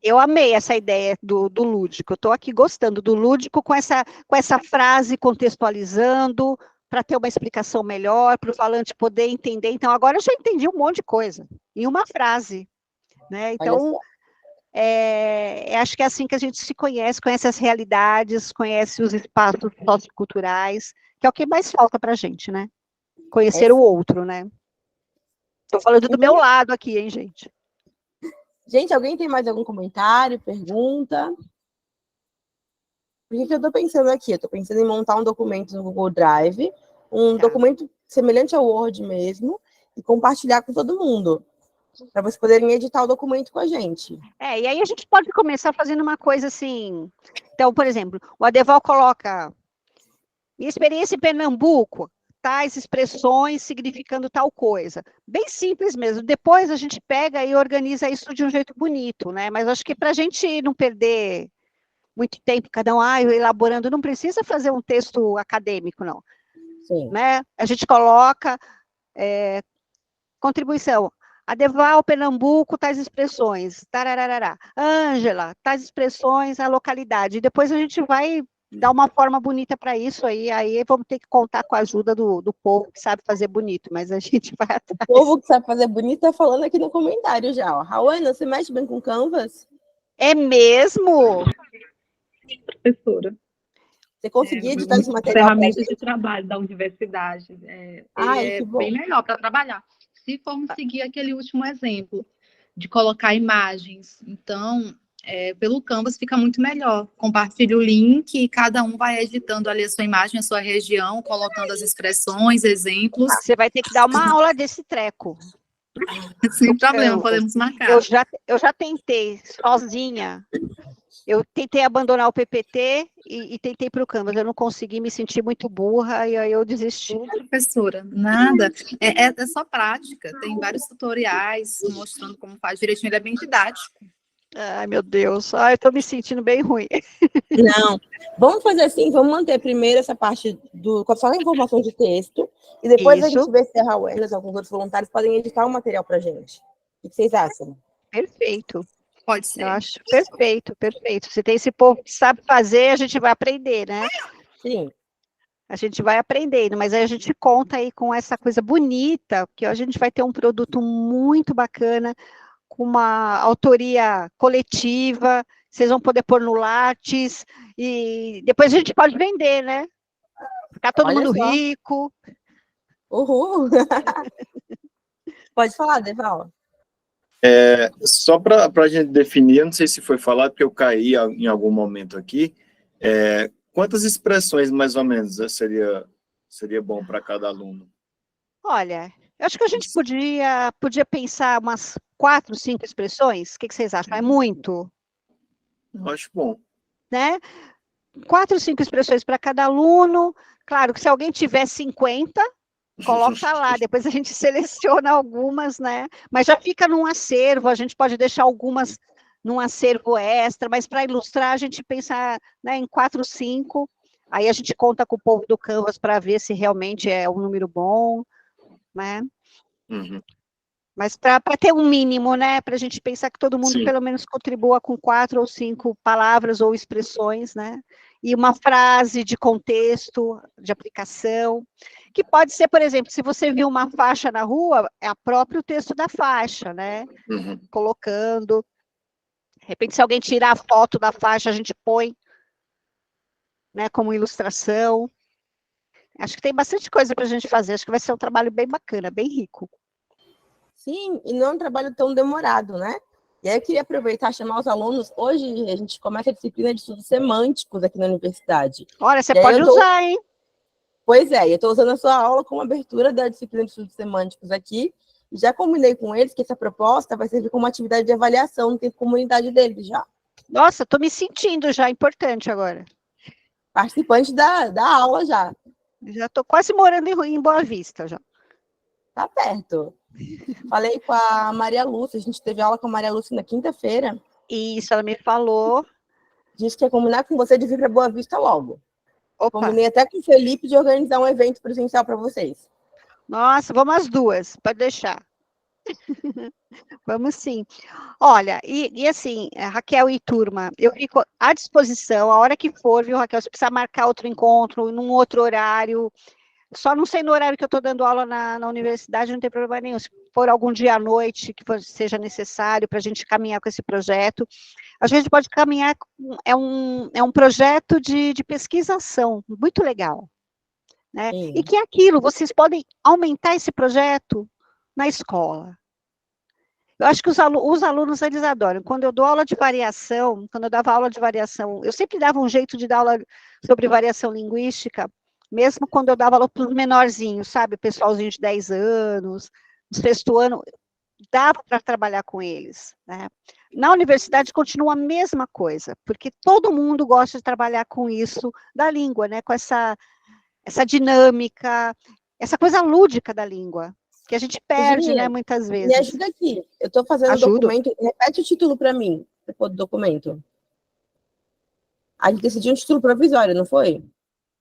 Speaker 2: Eu amei essa ideia do lúdico. Eu estou aqui gostando do lúdico com essa frase contextualizando, para ter uma explicação melhor, para o falante poder entender. Então, agora eu já entendi um monte de coisa, em uma frase. Né? Então, acho que é assim que a gente se conhece as realidades, conhece os espaços socioculturais, que é o que mais falta para a gente, né? Conhecer o outro, né? Estou falando do meu lado aqui, hein, gente?
Speaker 1: Gente, alguém tem mais algum comentário, pergunta? Por que eu estou pensando aqui? Eu estou pensando em montar um documento no Google Drive, documento semelhante ao Word mesmo, e compartilhar com todo mundo, para vocês poderem editar o documento com a gente.
Speaker 2: E aí a gente pode começar fazendo uma coisa assim. Então, por exemplo, o Adeval coloca minha experiência em Pernambuco, tais expressões significando tal coisa. Bem simples mesmo. Depois a gente pega e organiza isso de um jeito bonito, né? Mas acho que para a gente não perder muito tempo, cada um elaborando, não precisa fazer um texto acadêmico, não.
Speaker 1: Sim.
Speaker 2: Né? A gente coloca contribuição. Adeval, Pernambuco, tais expressões. Tarararará. Ângela, tais expressões, a localidade. E depois a gente vai dar uma forma bonita para isso aí vamos ter que contar com a ajuda do povo que sabe fazer bonito, mas a gente vai atrás.
Speaker 1: O povo que sabe fazer bonito está falando aqui no comentário já, ó. Rauana, você mexe bem com Canvas?
Speaker 2: É mesmo?
Speaker 8: Professora.
Speaker 1: Você conseguia editar esse material?
Speaker 8: Ferramentas de trabalho da universidade. Ele é bem melhor para trabalhar. Se formos seguir aquele último exemplo de colocar imagens, então, pelo Canvas fica muito melhor. Compartilha o link e cada um vai editando ali a sua imagem, a sua região, colocando as expressões, exemplos.
Speaker 2: Você vai ter que dar uma aula desse treco.
Speaker 8: Sem problema, podemos marcar.
Speaker 2: Eu já tentei, sozinha. Eu tentei abandonar o PPT e tentei para o Canvas. Eu não consegui, me sentir muito burra e aí eu desisti.
Speaker 8: Professora, nada. É só prática. Tem vários tutoriais mostrando como faz direitinho. Ele é bem didático.
Speaker 2: Ai, meu Deus. Eu estou me sentindo bem ruim.
Speaker 1: Não. Vamos fazer assim, vamos manter primeiro essa parte com só a informação de texto e depois a gente vê se a Rauana, alguns outros voluntários podem editar o material para a gente. O que vocês acham?
Speaker 2: Perfeito.
Speaker 8: Pode ser.
Speaker 2: Eu acho perfeito, perfeito. Se tem esse povo que sabe fazer, a gente vai aprender, né?
Speaker 1: Sim.
Speaker 2: A gente vai aprendendo, mas aí a gente conta aí com essa coisa bonita, que a gente vai ter um produto muito bacana, com uma autoria coletiva, vocês vão poder pôr no Lattes, e depois a gente pode vender, né? Ficar todo mundo rico.
Speaker 1: Uhul! Pode falar, Deval.
Speaker 6: Só para a gente definir, eu não sei se foi falado, porque eu caí em algum momento aqui, quantas expressões, mais ou menos, seria bom para cada aluno?
Speaker 2: Olha, eu acho que a gente podia pensar umas 4, 5 expressões. O que vocês acham? É muito?
Speaker 6: Eu acho bom.
Speaker 2: Né? 4, 5 expressões para cada aluno. Claro que se alguém tiver 50, coloca lá, depois a gente seleciona algumas, né? Mas já fica num acervo, a gente pode deixar algumas num acervo extra, mas para ilustrar a gente pensa, né, em 4, 5, aí a gente conta com o povo do Canvas para ver se realmente é um número bom, né?
Speaker 6: Uhum.
Speaker 2: Mas para ter um mínimo, né, para a gente pensar que todo mundo
Speaker 6: Sim.
Speaker 2: pelo menos contribua com 4 ou 5 palavras ou expressões, né? E uma frase de contexto, de aplicação, que pode ser, por exemplo, se você viu uma faixa na rua, é o próprio texto da faixa, né?
Speaker 6: Uhum.
Speaker 2: Colocando. De repente, se alguém tirar a foto da faixa, a gente põe, né, como ilustração. Acho que tem bastante coisa para a gente fazer, acho que vai ser um trabalho bem bacana, bem rico.
Speaker 1: Sim, e não é um trabalho tão demorado, né? E aí eu queria aproveitar e chamar os alunos. Hoje a gente começa a disciplina de estudos semânticos aqui na universidade.
Speaker 2: Olha, você pode usar, hein?
Speaker 1: Pois é, eu estou usando a sua aula como abertura da disciplina de estudos semânticos aqui. Já combinei com eles que essa proposta vai servir como atividade de avaliação no tempo comunidade deles já.
Speaker 2: Nossa, estou me sentindo já importante agora.
Speaker 1: Participante da aula já.
Speaker 2: Já estou quase morando em Boa Vista já.
Speaker 1: Tá perto. Falei com a Maria Lúcia, a gente teve aula com a Maria Lúcia na quinta-feira.
Speaker 2: Isso, ela me falou.
Speaker 1: Disse que ia combinar com você de vir para Boa Vista logo.
Speaker 2: Opa.
Speaker 1: Combinei até com o Felipe de organizar um evento presencial para vocês.
Speaker 2: Nossa, vamos as duas, pode deixar. Vamos sim. Olha, e assim, Raquel e turma, eu fico à disposição, a hora que for, viu, Raquel? Se precisar marcar outro encontro, num outro horário, só não sei no horário que eu estou dando aula na universidade, não tem problema nenhum. Se for algum dia à noite que seja necessário para a gente caminhar com esse projeto, a gente pode caminhar, é um projeto de pesquisação, muito legal. Né? E que é aquilo, vocês podem aumentar esse projeto na escola. Eu acho que os alunos, eles adoram. Quando eu dou aula de variação, quando eu dava aula de variação, eu sempre dava um jeito de dar aula sobre variação linguística, mesmo quando eu dava aula para os menorzinhos, sabe? Pessoalzinho de 10 anos, no sexto ano, dava para trabalhar com eles. Né? Na universidade continua a mesma coisa, porque todo mundo gosta de trabalhar com isso da língua, né? Com essa dinâmica, essa coisa lúdica da língua, que a gente perde,
Speaker 1: Virginia,
Speaker 2: né, muitas vezes.
Speaker 1: Me ajuda aqui. Eu estou fazendo o documento. Repete o título para mim, depois do documento. A gente decidiu um título provisório, não foi?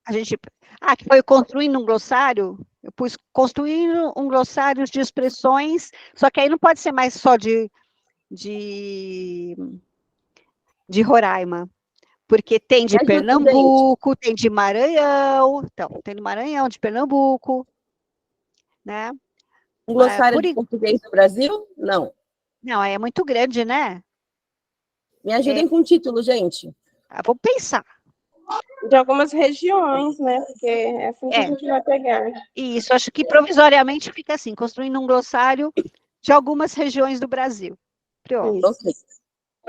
Speaker 2: Que foi construindo um glossário. Eu pus construindo um glossário de expressões, só que aí não pode ser mais só de Roraima. Porque tem de Pernambuco, tem de Maranhão, então, tem de Maranhão, de Pernambuco, né?
Speaker 1: Um glossário de português do Brasil? Não.
Speaker 2: Não, é muito grande, né?
Speaker 1: Me ajudem com o título, gente.
Speaker 2: Vou pensar.
Speaker 3: De algumas regiões, né? Porque é assim que a gente vai pegar.
Speaker 2: Isso, acho que provisoriamente fica assim, construindo um glossário de algumas regiões do Brasil.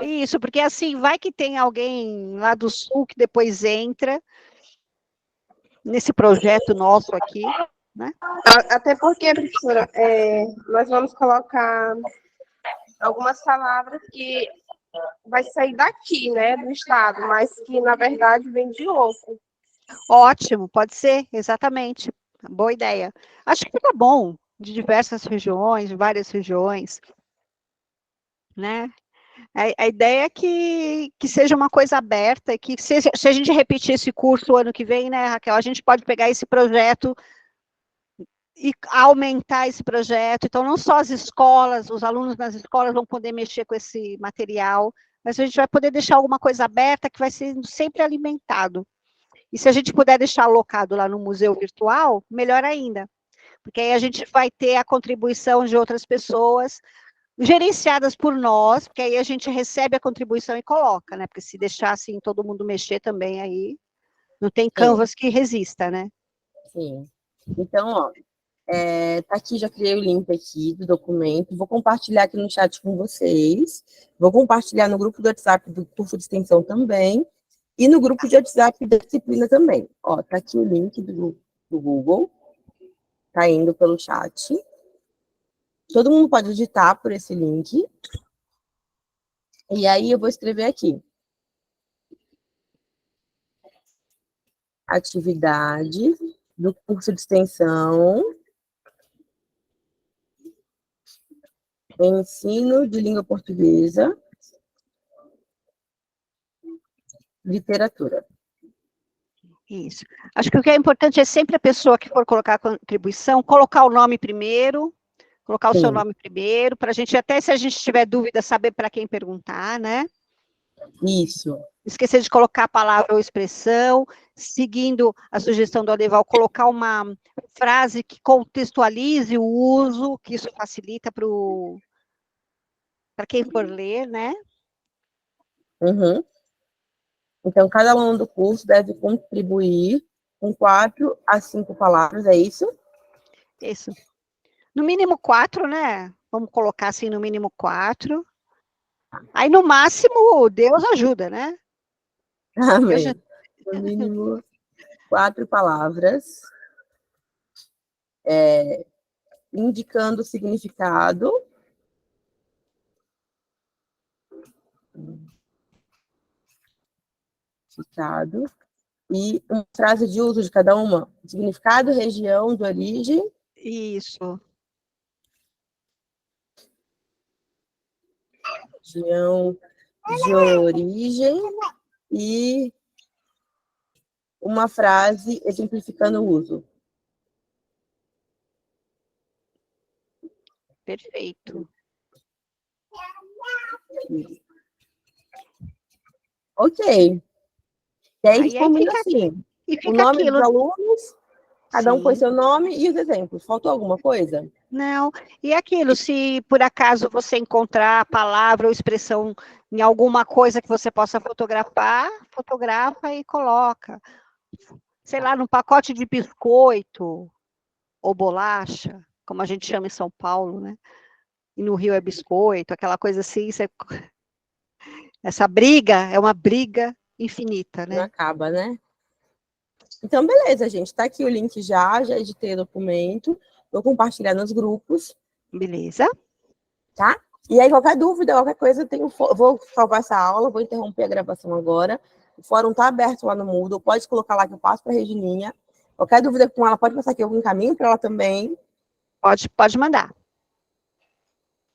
Speaker 2: Isso, porque assim, vai que tem alguém lá do sul que depois entra nesse projeto nosso aqui, né?
Speaker 3: Até porque, professora, nós vamos colocar algumas palavras que vai sair daqui, né, do estado, mas que, na verdade, vem de outro.
Speaker 2: Ótimo, pode ser, exatamente. Boa ideia. Acho que fica bom, de diversas regiões, de várias regiões, né? A ideia é que seja uma coisa aberta, que se a gente repetir esse curso o ano que vem, né, Raquel, a gente pode pegar esse projeto e aumentar esse projeto. Então, não só as escolas, os alunos nas escolas vão poder mexer com esse material, mas a gente vai poder deixar alguma coisa aberta que vai sendo sempre alimentado. E se a gente puder deixar alocado lá no museu virtual, melhor ainda, porque aí a gente vai ter a contribuição de outras pessoas, gerenciadas por nós, porque aí a gente recebe a contribuição e coloca, né? Porque se deixar assim todo mundo mexer também, aí não tem Canvas que resista, né?
Speaker 1: Sim. Então, ó, tá aqui, já criei o link aqui do documento, vou compartilhar aqui no chat com vocês, vou compartilhar no grupo do WhatsApp do curso de extensão também, e no grupo de WhatsApp da disciplina também. Ó, tá aqui o link do Google, tá indo pelo chat. Todo mundo pode digitar por esse link. E aí eu vou escrever aqui. Atividade do curso de extensão. Ensino de língua portuguesa. Literatura.
Speaker 2: Isso. Acho que o que é importante é sempre a pessoa que for colocar a contribuição, colocar o nome primeiro, colocar o seu nome primeiro, para a gente, até se a gente tiver dúvida, saber para quem perguntar, né?
Speaker 1: Isso.
Speaker 2: Esquecer de colocar a palavra ou expressão, seguindo a sugestão do Adeval, colocar uma frase que contextualize o uso, que isso facilita para quem for ler, né?
Speaker 1: Uhum. Então, cada aluno do curso deve contribuir com 4 a 5 palavras, é isso?
Speaker 2: Isso. No mínimo 4, né? Vamos colocar assim, no mínimo 4. Aí, no máximo, Deus ajuda, né?
Speaker 1: Amém. No mínimo 4 palavras, indicando o significado. E uma frase de uso de cada uma. Significado, região de origem.
Speaker 2: Isso.
Speaker 1: Região de origem e uma frase exemplificando o uso.
Speaker 2: Perfeito.
Speaker 1: Ok. E aí a gente
Speaker 2: Aí
Speaker 1: combina
Speaker 2: fica,
Speaker 1: assim.
Speaker 2: e
Speaker 1: O
Speaker 2: fica
Speaker 1: nome
Speaker 2: aquilo.
Speaker 1: dos alunos, cada um põe
Speaker 2: Sim.
Speaker 1: seu nome e os exemplos. Faltou alguma coisa?
Speaker 2: Não, e aquilo, se por acaso você encontrar a palavra ou expressão em alguma coisa que você possa fotografar, fotografa e coloca. Sei lá, num pacote de biscoito ou bolacha, como a gente chama em São Paulo, né? E no Rio é biscoito, aquela coisa assim. Essa briga é uma briga infinita,
Speaker 1: Não
Speaker 2: né?
Speaker 1: acaba, né? Então, beleza, gente. Tá aqui o link já editei o documento. Vou compartilhar nos grupos.
Speaker 2: Beleza.
Speaker 1: Tá? E aí, qualquer dúvida, qualquer coisa, vou salvar essa aula, vou interromper a gravação agora. O fórum tá aberto lá no Moodle, pode colocar lá que eu passo para a Regininha. Qualquer dúvida com ela, pode passar aqui, eu encaminho para ela também.
Speaker 2: Pode mandar.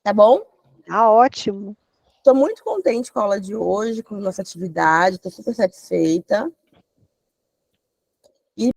Speaker 1: Tá bom?
Speaker 2: Tá ótimo.
Speaker 1: Estou muito contente com a aula de hoje, com a nossa atividade, estou super satisfeita.